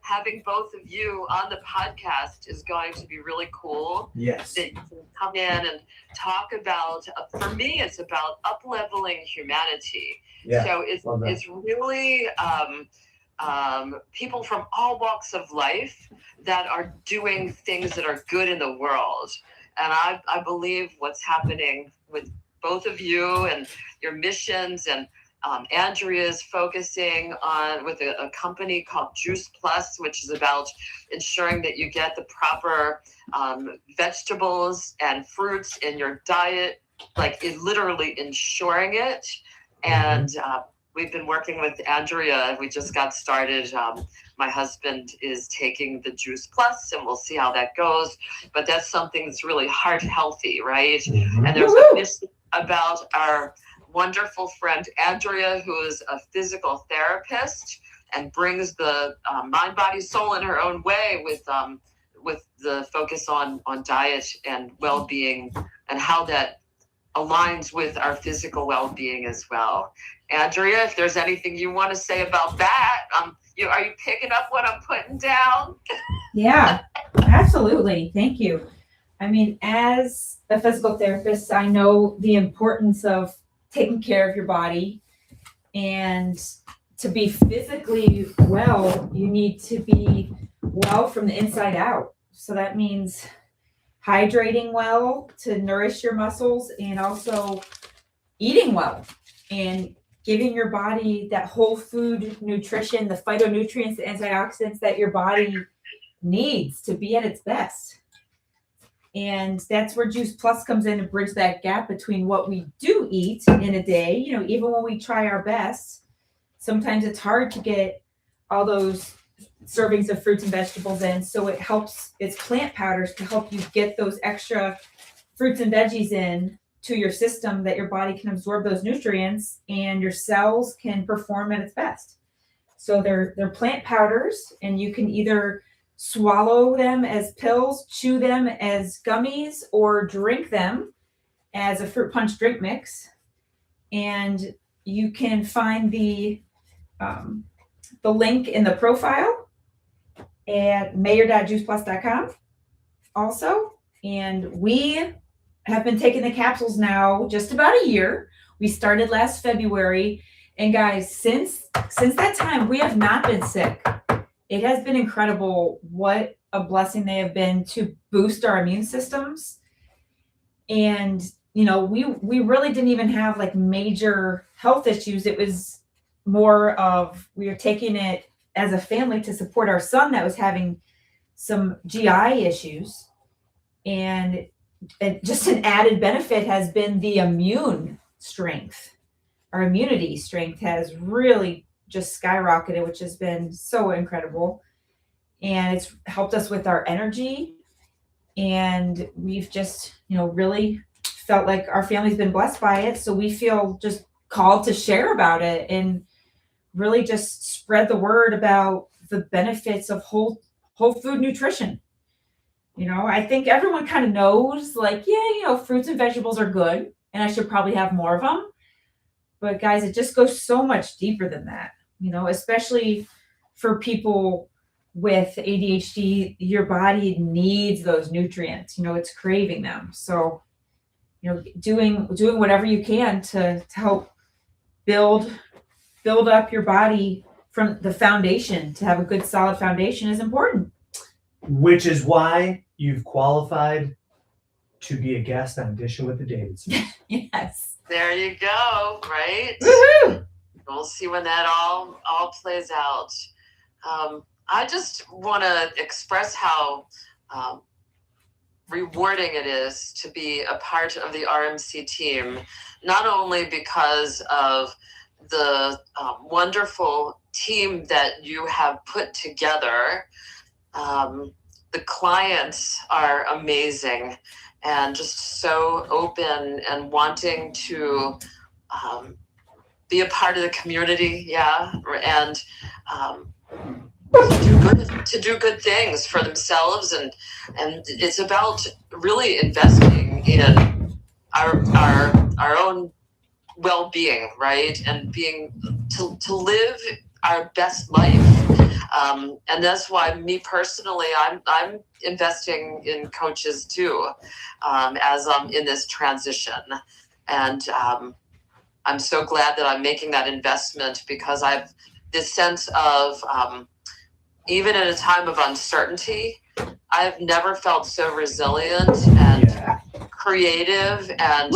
having both of you on the podcast is going to be really cool. Yes. That you can come in and talk about, for me, it's about up-leveling humanity. Yeah, so it's really people from all walks of life that are doing things that are good in the world. And I believe what's happening with both of you and your missions, and Andrea's focusing on with a company called Juice Plus, which is about ensuring that you get the proper vegetables and fruits in your diet, like literally ensuring it. And we've been working with Andrea. We just got started. My husband is taking the Juice Plus, and we'll see how that goes. But that's something that's really heart healthy, right? Mm-hmm. And there's a mission about our wonderful friend Andrea, who is a physical therapist and brings the mind, body, soul in her own way with the focus on diet and well-being, and how that aligns with our physical well-being as well. Andrea, if there's anything you want to say about that, are you picking up what I'm putting down? Yeah, absolutely. Thank you. I mean, as a physical therapist, I know the importance of taking care of your body, and to be physically well, you need to be well from the inside out. So that means hydrating well to nourish your muscles, and also eating well and giving your body that whole food nutrition, the phytonutrients, the antioxidants that your body needs to be at its best. And that's where Juice Plus comes in to bridge that gap between what we do eat in a day. Even when we try our best, sometimes it's hard to get all those servings of fruits and vegetables in. So it's plant powders to help you get those extra fruits and veggies in to your system, that your body can absorb those nutrients and your cells can perform at its best. So they're plant powders, and you can either swallow them as pills, chew them as gummies, or drink them as a fruit punch drink mix. And you can find the link in the profile at mayor.juiceplus.com also. And we have been taking the capsules now just about a year. We started last February, and guys, since that time, we have not been sick. It has been incredible what a blessing they have been to boost our immune systems. And, we really didn't even have like major health issues. It was more of, we were taking it as a family to support our son that was having some GI issues. And just an added benefit has been the immune strength. Our immunity strength has really just skyrocketed, which has been so incredible. And it's helped us with our energy. And we've just, really felt like our family's been blessed by it. So we feel just called to share about it and really just spread the word about the benefits of whole food nutrition. I think everyone kind of knows, like, yeah, fruits and vegetables are good and I should probably have more of them. But guys, it just goes so much deeper than that, especially for people with ADHD. Your body needs those nutrients, it's craving them. So, doing whatever you can to help build up your body from the foundation, to have a good solid foundation, is important. Which is why you've qualified to be a guest on Dishing with the Davidsons. Yes. There you go, right? Woohoo! We'll see when that all plays out. I just want to express how rewarding it is to be a part of the RMC team, not only because of the wonderful team that you have put together. The clients are amazing and just so open and wanting to be a part of the community, and to do good things for themselves, and it's about really investing in our own well-being, right? And being to live our best life. And that's why me personally, I'm investing in coaches too, as I'm in this transition. And I'm so glad that I'm making that investment, because I've this sense of, even in a time of uncertainty, I've never felt so resilient and creative and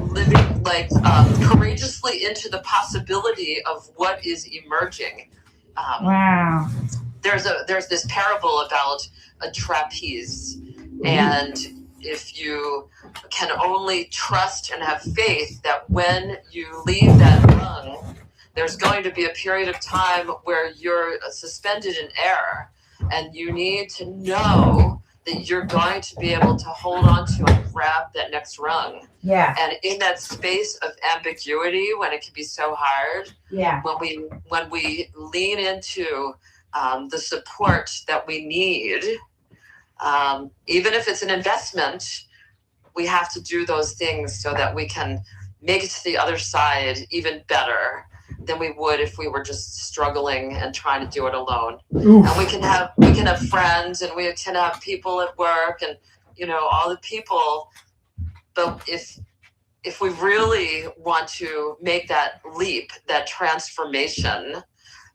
living courageously into the possibility of what is emerging. Wow. There's this parable about a trapeze, and if you can only trust and have faith that when you leave that rung, there's going to be a period of time where you're suspended in air, and you need to know that you're going to be able to hold on to and grab that next rung. Yeah. And in that space of ambiguity, when it can be so hard, when we lean into the support that we need, even if it's an investment, we have to do those things so that we can make it to the other side even better than we would if we were just struggling and trying to do it alone. Oof. And we can have friends, and we can have people at work, and all the people. But if we really want to make that leap, that transformation,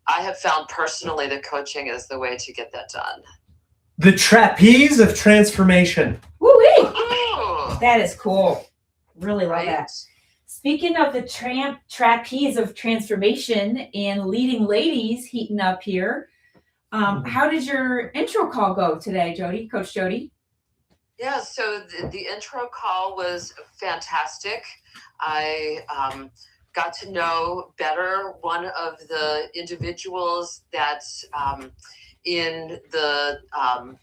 I have found personally that coaching is the way to get that done. The trapeze of transformation. Woo-wee! Ooh, That is cool. Really love right? that. Speaking of the trapeze of transformation and leading ladies heating up here, how did your intro call go today, Jody? Coach Jody? Yeah, so the intro call was fantastic. I got to know better one of the individuals that's in the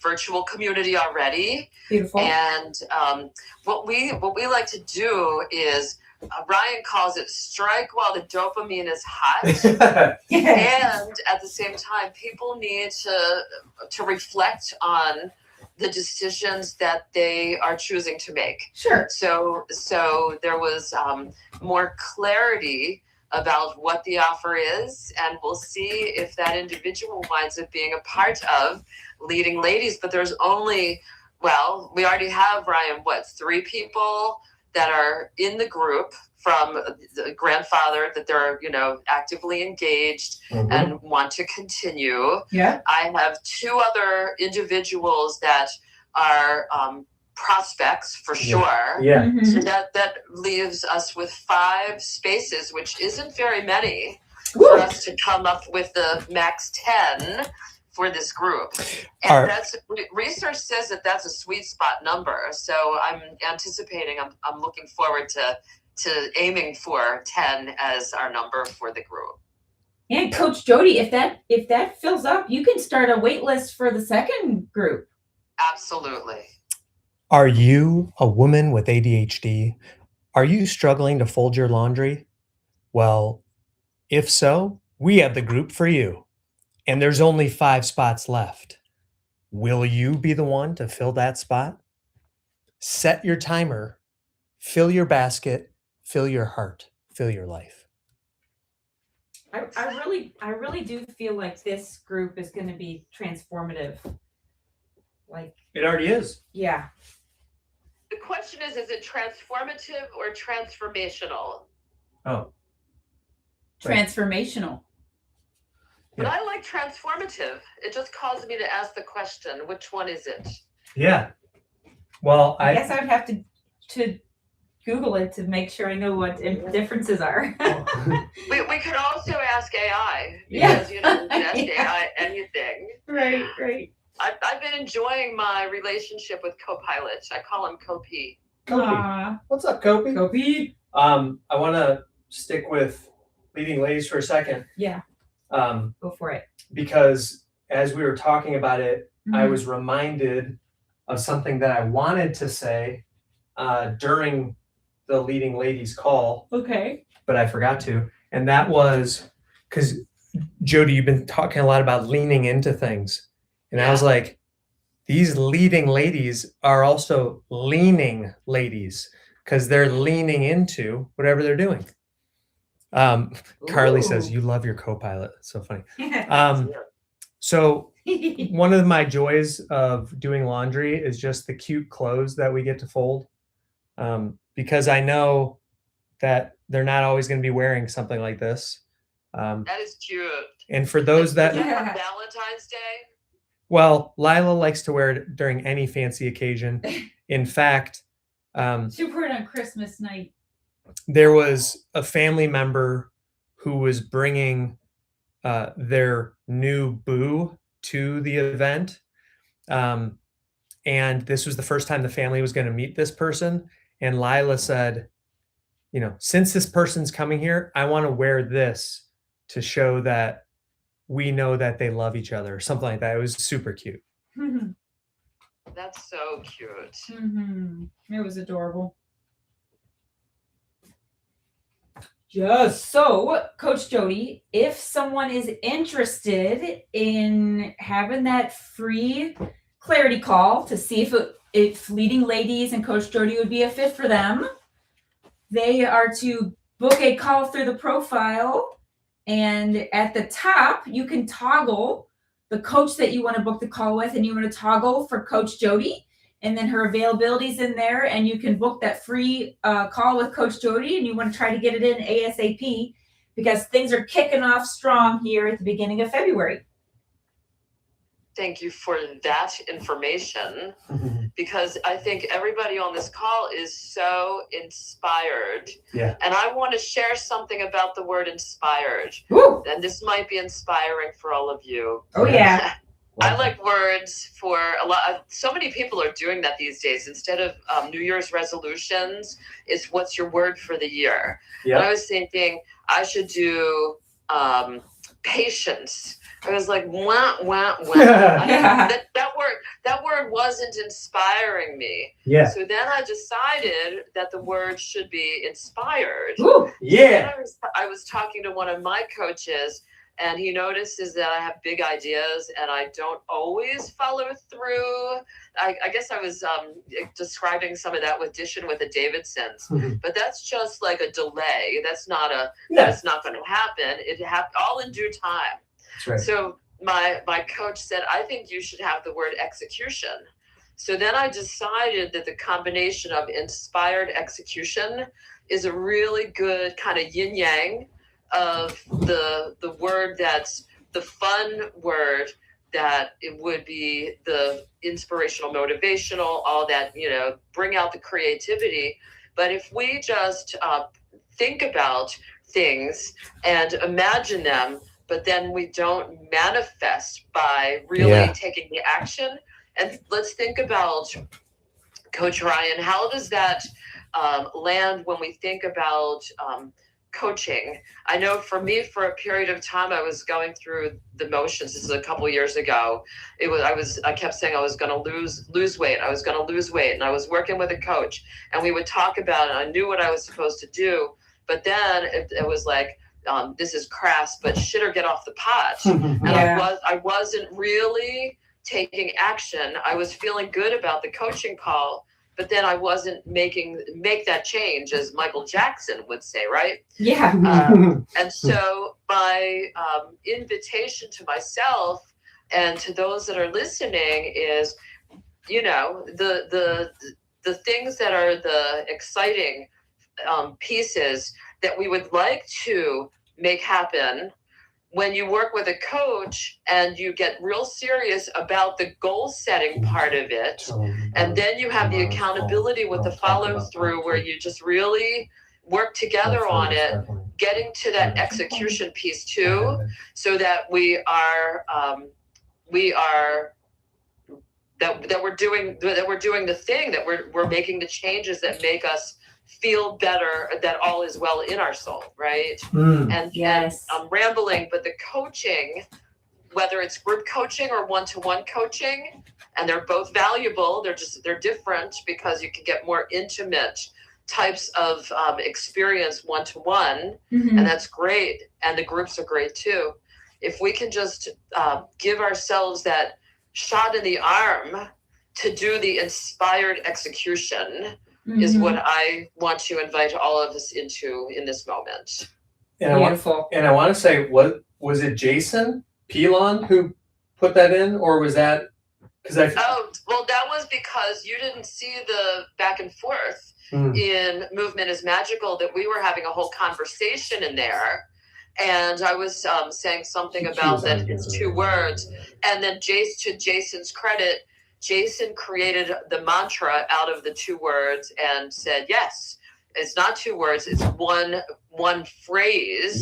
virtual community already. Beautiful. And what we like to do is, Ryan calls it strike while the dopamine is hot. And at the same time, people need to reflect on the decisions that they are choosing to make. Sure. So there was more clarity about what the offer is, and we'll see if that individual winds up being a part of leading ladies. But there's only, we already have, Ryan, 3 people that are in the group from the grandfather that they're, actively engaged and want to continue. Yeah. I have 2 other individuals that are prospects for sure. Yeah. Mm-hmm. So that leaves us with 5 spaces, which isn't very many, Woo! for us to come up with the max 10 for this group. And that's, research says that that's a sweet spot number. So I'm anticipating, I'm looking forward to aiming for 10 as our number for the group. And Coach Jody, if that fills up, you can start a wait list for the second group. Absolutely. Are you a woman with ADHD? Are you struggling to fold your laundry? Well, if so, we have the group for you. And there's only 5 spots left. Will you be the one to fill that spot? Set your timer, fill your basket, fill your heart, fill your life. I really do feel like this group is going to be transformative. Like, It already is. yeah. The question is it transformative or transformational? Oh, Transformational. But Yeah. I like transformative. It just caused me to ask the question, which one is it? yeah. Well, I guess I would have to Google it to make sure I know what differences are. We could also ask AI Yeah. because, you know, you can ask Yeah. AI anything. Right. I've been enjoying my relationship with Copilot. I call him Copy. Kopi. What's up, Kopi? Kopi. I want to stick with leading ladies for a second. Yeah. Um, Go for it. because as we were talking about it, I Mhm. was reminded of something that I wanted to say during the leading ladies call, Okay. but I forgot to. And that was because Jody, you've been talking a lot about leaning into things. And I was Yeah. like, these leading ladies are also leaning ladies because they're leaning into whatever they're doing. Carly says, Ooh. you love your co-pilot. It's so funny. Yeah. So one of my joys of doing laundry is just the cute clothes that we get to fold. Because I know that they're not always going to be wearing something like this. That is cute. And for those that, Is that Yeah. for Valentine's Day? well, Lila likes to wear it during any fancy occasion. In fact, She wore it on Christmas night. there was a family member who was bringing their new boo to the event. And this was the first time the family was going to meet this person. And Lila said, you know, since this person's coming here, I want to wear this to show that we know that they love each other, or something like that. It was super cute. That's so cute. It was adorable. Yes. So, Coach Jody, if someone is interested in having that free clarity call to see if leading ladies and Coach Jody would be a fit for them, they are to book a call through the profile, and at the top you can toggle the coach that you want to book the call with, and you want to toggle for Coach Jody, and then her availability is in there, and you can book that free call with Coach Jody, and you want to try to get it in ASAP because things are kicking off strong here at the beginning of February. Thank you for that information, because I think everybody on this call is so inspired. Yeah. And I want to share something about the word inspired. Woo! And this might be inspiring for all of you. Oh yeah. I like words for a lot. So many people are doing that these days. Instead of New Year's resolutions, it's what's your word for the year. Yeah. And I was thinking I should do patience. I was like, wah, wah, wah. That word wasn't inspiring me. Yeah. So then I decided that the word should be inspired. Woo! Yeah. Then I was talking to one of my coaches, and he notices that I have big ideas and I don't always follow through. I guess I was describing some of that with Dishing with the Davidsons, but that's just like a delay. That's not that's not going to happen. It happened all in due time. That's right. So my coach said, I think you should have the word execution. So then I decided that the combination of inspired execution is a really good kind of yin yang of the word that's the fun word, that it would be the inspirational, motivational, all that, you know, bring out the creativity. But if we just think about things and imagine them, but then we don't manifest by really taking the action. And let's think about, Coach Ryan, how does that land when we think about coaching. I know for me, for a period of time, I was going through the motions. This is a couple of years ago. I kept saying I was going to lose weight. I was going to lose weight. And I was working with a coach, and we would talk about it. I knew what I was supposed to do, but then it was like, this is crass, but shit or get off the pot. And Yeah. I wasn't really taking action. I was feeling good about the coaching call, but then I wasn't make that change, as Michael Jackson would say, right? Yeah. And so my invitation to myself and to those that are listening is, the things that are the exciting pieces that we would like to make happen. When you work with a coach and you get real serious about the goal setting part of it, and then you have the accountability with the follow through where you just really work together on it, getting to that execution piece too, so that we're doing the thing, that we're making the changes that make us feel better, that all is well in our soul, right? And Yes. I'm rambling, but the coaching, whether it's group coaching or one-to-one coaching, and they're both valuable, they're different because you can get more intimate types of experience one-to-one, Mhm. and that's great. And the groups are great too. If we can just give ourselves that shot in the arm to do the inspired execution, is what I want to invite all of us into in this moment. And Beautiful. I want to say, what was it, Jason Pilon who put that in, or was that because well, that was because you didn't see the back and forth in Movement is Magical, that we were having a whole conversation in there. And I was saying something about that it's 2 words. And then to Jason's credit, Jason created the mantra out of the 2 words and said, yes, it's not 2 words, it's one phrase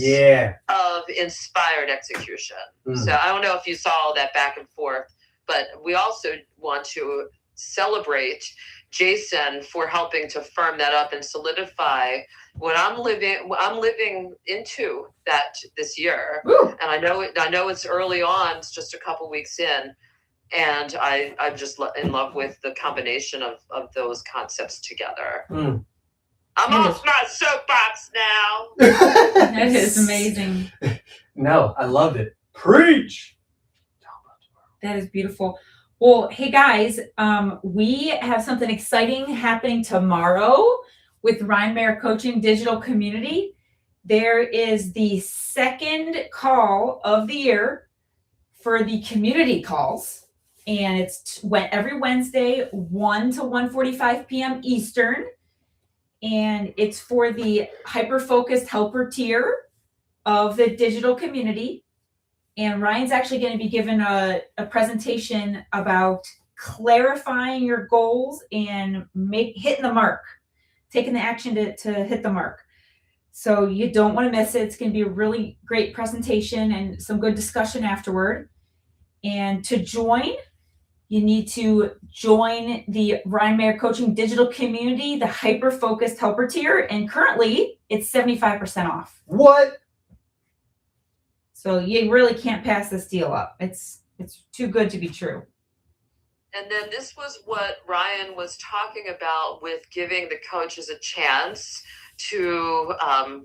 of inspired execution. So I don't know if you saw all that back and forth, but we also want to celebrate Jason for helping to firm that up and solidify what I'm living into that this year. Woo. And I know it's early on, it's just a couple weeks in. And I'm just in love with the combination of those concepts together. I'm off my soapbox now. That is amazing. No, I loved it. Preach. That is beautiful. Well, hey guys, we have something exciting happening tomorrow with Rhinebear Coaching Digital Community. There is the second call of the year for the community calls. And it's every Wednesday, 1 to 1:45 p.m. Eastern. And it's for the hyper-focused helper tier of the digital community. And Ryan's actually going to be given a presentation about clarifying your goals and hitting the mark, taking the action to hit the mark. So you don't want to miss it. It's going to be a really great presentation and some good discussion afterward. And to join, you need to join the Rhinebear Coaching Digital Community, the hyper-focused helper tier. And currently, it's 75% off. What? So you really can't pass this deal up. It's too good to be true. And then this was what Ryan was talking about with giving the coaches a chance to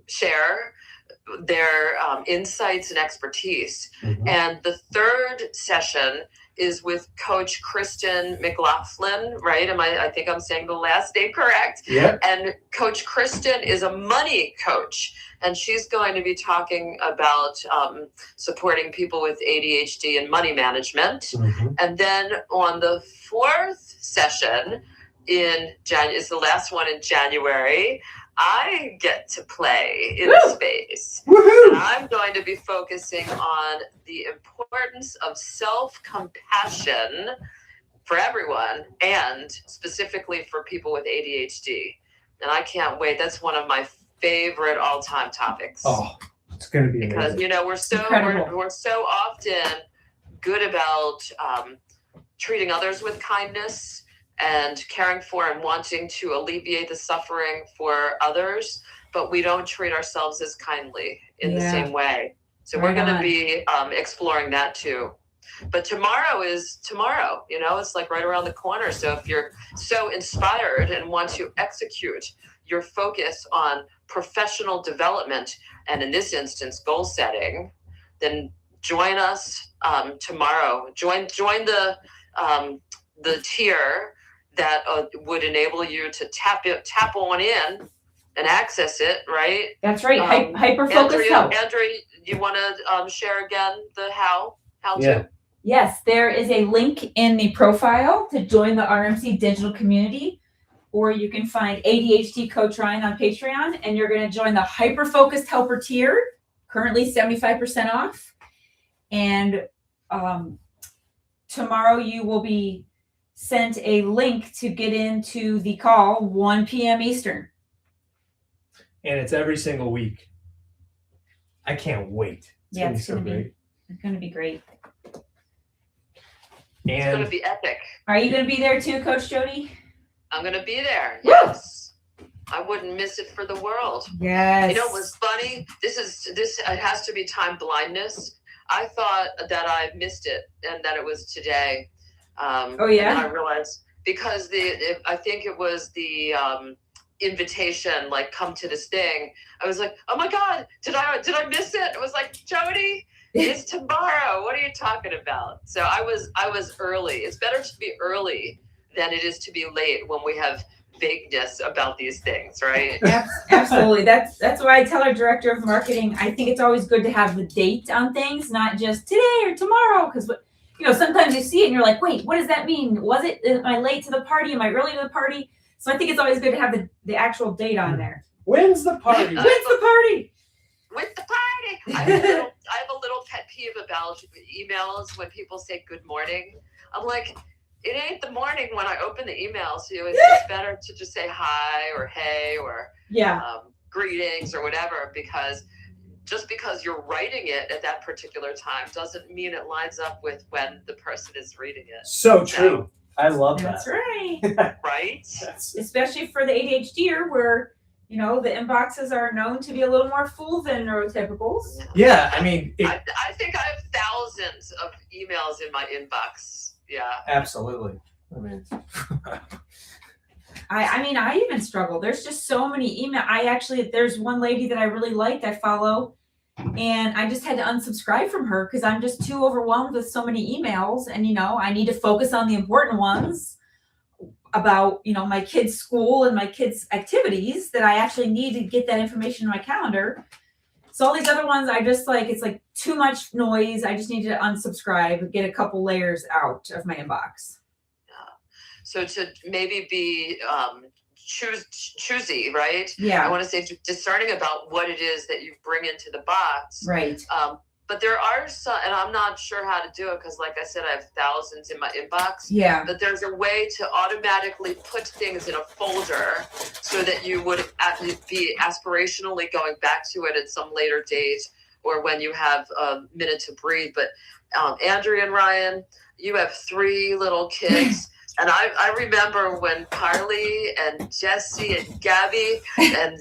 share their insights and expertise. And the 3rd session is with Coach Kristen McLaughlin, right? I think I'm saying the last name correct. Yeah. And Coach Kristen is a money coach, and she's going to be talking about supporting people with ADHD and money management. And then on the 4th session is the last one in January, I get to play in the space. Woohoo! And I'm going to be focusing on the importance of self-compassion for everyone, and specifically for people with ADHD. And I can't wait. That's one of my favorite all-time topics. Oh, it's going to be because amazing. we're so often good about treating others with kindness and caring for and wanting to alleviate the suffering for others, but we don't treat ourselves as kindly in the Yeah. same way. So Right we're going on. to be exploring that too. But tomorrow is tomorrow, it's like right around the corner. So if you're so inspired and want to execute your focus on professional development, and in this instance, goal setting, then join us tomorrow. Join the tier that would enable you to tap on in and access it, right? That's right. Hyper focused help. Andrea, you want to share again the how Yeah. to? Yes, there is a link in the profile to join the RMC digital community, or you can find ADHD Coach Ryan on Patreon, and you're going to join the hyper focused helper tier, currently 75% off. And tomorrow you will be sent a link to get into the call 1 p.m. Eastern. And it's every single week. I can't wait. It's Yeah, gonna be it's so gonna be- great. It's going to be great. It's going to And be epic. Are you going to be there too, Coach Jody? I'm going to be there. Woo! Yes. I wouldn't miss it for the world. Yes. You know what's funny? This it has to be time blindness. I thought that I missed it and that it was today. Oh, yeah? And I realized because I think it was the invitation, like come to this thing. I was like, oh my God, did I miss it? It was like, Jody, it's tomorrow. What are you talking about? So I was early. It's better to be early than it is to be late when we have vagueness about these things, right? Absolutely. That's why I tell our director of marketing, I think it's always good to have the date on things, not just today or tomorrow. Because sometimes you see it and you're like, wait, what does that mean? Am I late to the party? Am I early to the party? So I think it's always good to have the actual date on there. when's the party? When's the party? With the party. I have a little pet peeve about emails when people say good morning. I'm like, it ain't the morning when I open the email, so it's better to just say hi or hey or Yeah. greetings or whatever, because just because you're writing it at that particular time doesn't mean it lines up with when the person is reading it. So true. I love That's that. right. Right? Especially for the ADHDer where, the inboxes are known to be a little more full than neurotypicals. Yeah, I mean, I think I have thousands of emails in my inbox. Yeah. absolutely. I mean, I even struggle. There's just so many there's one lady that I really liked, I follow, and I just had to unsubscribe from her because I'm just too overwhelmed with so many emails. And, I need to focus on the important ones about, my kids' school and my kids' activities that I actually need to get that information in my calendar. So all these other ones, I just it's like too much noise. I just need to unsubscribe, get a couple layers out of my inbox. So to maybe be choosy, right? I Yeah. want to say discerning about what it is that you bring into the box. Right. But there are some, and I'm not sure how to do it because, like I said, I have thousands in my inbox. Yeah. But there's a way to automatically put things in a folder so that you would be aspirationally going back to it at some later date or when you have a minute to breathe. But Andrea and Ryan, you have 3 little kids. And I remember when Carly and Jesse and Gabby and,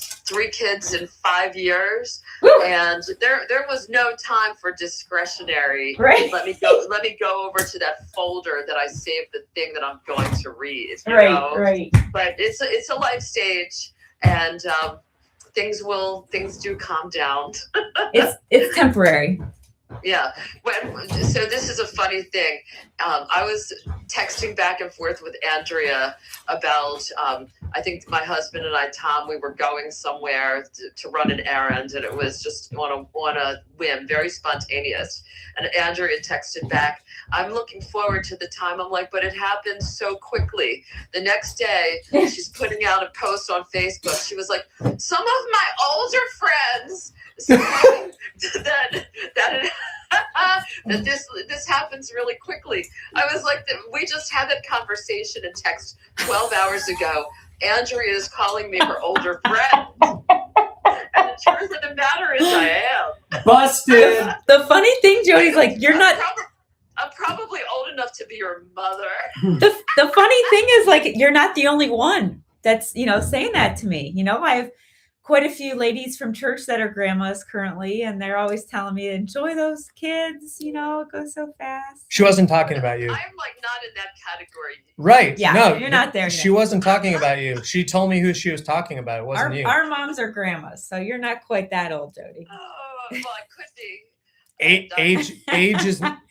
3 kids in 5 years. Woo! And there was no time for discretionary. Right. Let me go over to that folder that I saved the thing that I'm going to read. You know? Right. But it's a life stage, and things do calm down. It's temporary. Yeah. So this is a funny thing. I was texting back and forth with Andrea about, I think my husband and I, Tom, we were going somewhere to run an errand, and it was just on a whim, very spontaneous. And Andrea texted back, I'm looking forward to the time. I'm like, but it happened so quickly. The next day, she's putting out a post on Facebook. She was like, some of my older friends saying that this happens really quickly. I was like, we just had that conversation in text 12 hours ago. Andrea is calling me her older friend. And the truth of the matter is I am. busted. The funny thing, Jody's like, you're not. I'm probably old enough to be your mother. The funny thing is, you're not the only one that's saying that to me. quite a few ladies from church that are grandmas currently, and they're always telling me, enjoy those kids, you know, it goes so fast. She wasn't talking about you. I'm like not in that category. Right. Yeah, No, you're not there She yet. wasn't talking about you. She told me who she was talking about. It wasn't you. Our moms are grandmas, so you're not quite that old, Jody. Oh, well, I could be.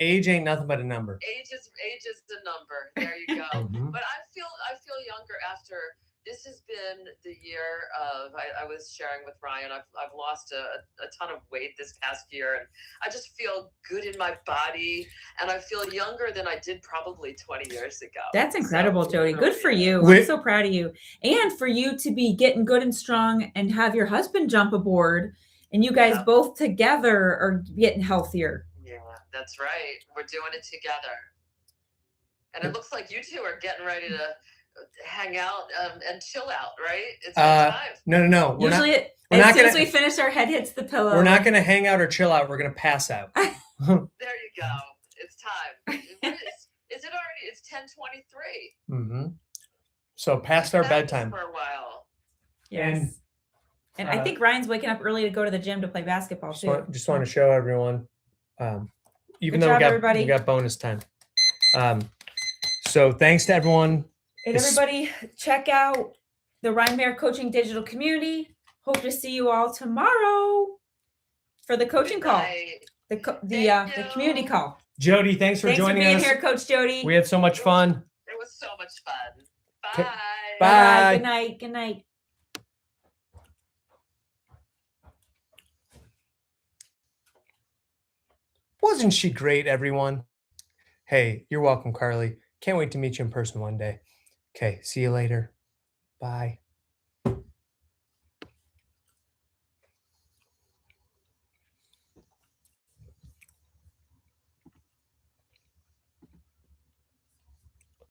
Age ain't nothing but a number. Age is the number. There you go. Mhm. But I feel younger after. This has been the year of. I was sharing with Ryan. I've lost a ton of weight this past year, and I just feel good in my body, and I feel younger than I did probably 20 years ago. That's incredible, So, Jody. Good for you. Wait. I'm so proud of you. And for you to be getting good and strong and have your husband jump aboard and you guys Yeah. both together are getting healthier. Yeah, that's right. We're doing it together. And it looks like you two are getting ready to hang out and chill out, right? It's that time. No. We're Usually, we're as not soon as gonna- we finish, our head hits the pillow. we're not going to hang out or chill out. We're going to pass out. There you go. It's time. Is it already? It's 10:23. Mm-hmm. So past our bedtime. For a while. Yes. And I think Ryan's waking up early to go to the gym to play basketball too. Just want to show everyone, even Good though job, everybody. we got bonus time. So thanks to everyone. And everybody, check out the Ryan Mayer Coaching Digital Community. Hope to see you all tomorrow for the coaching call, the community call. Jody, thanks for joining being us. here, Coach Jody. We had so much fun. It was so much fun. Okay. Bye. Bye. Good night. Good night. Wasn't she great, everyone? Hey, you're welcome, Carly. Can't wait to meet you in person one day. Okay, see you later. Bye.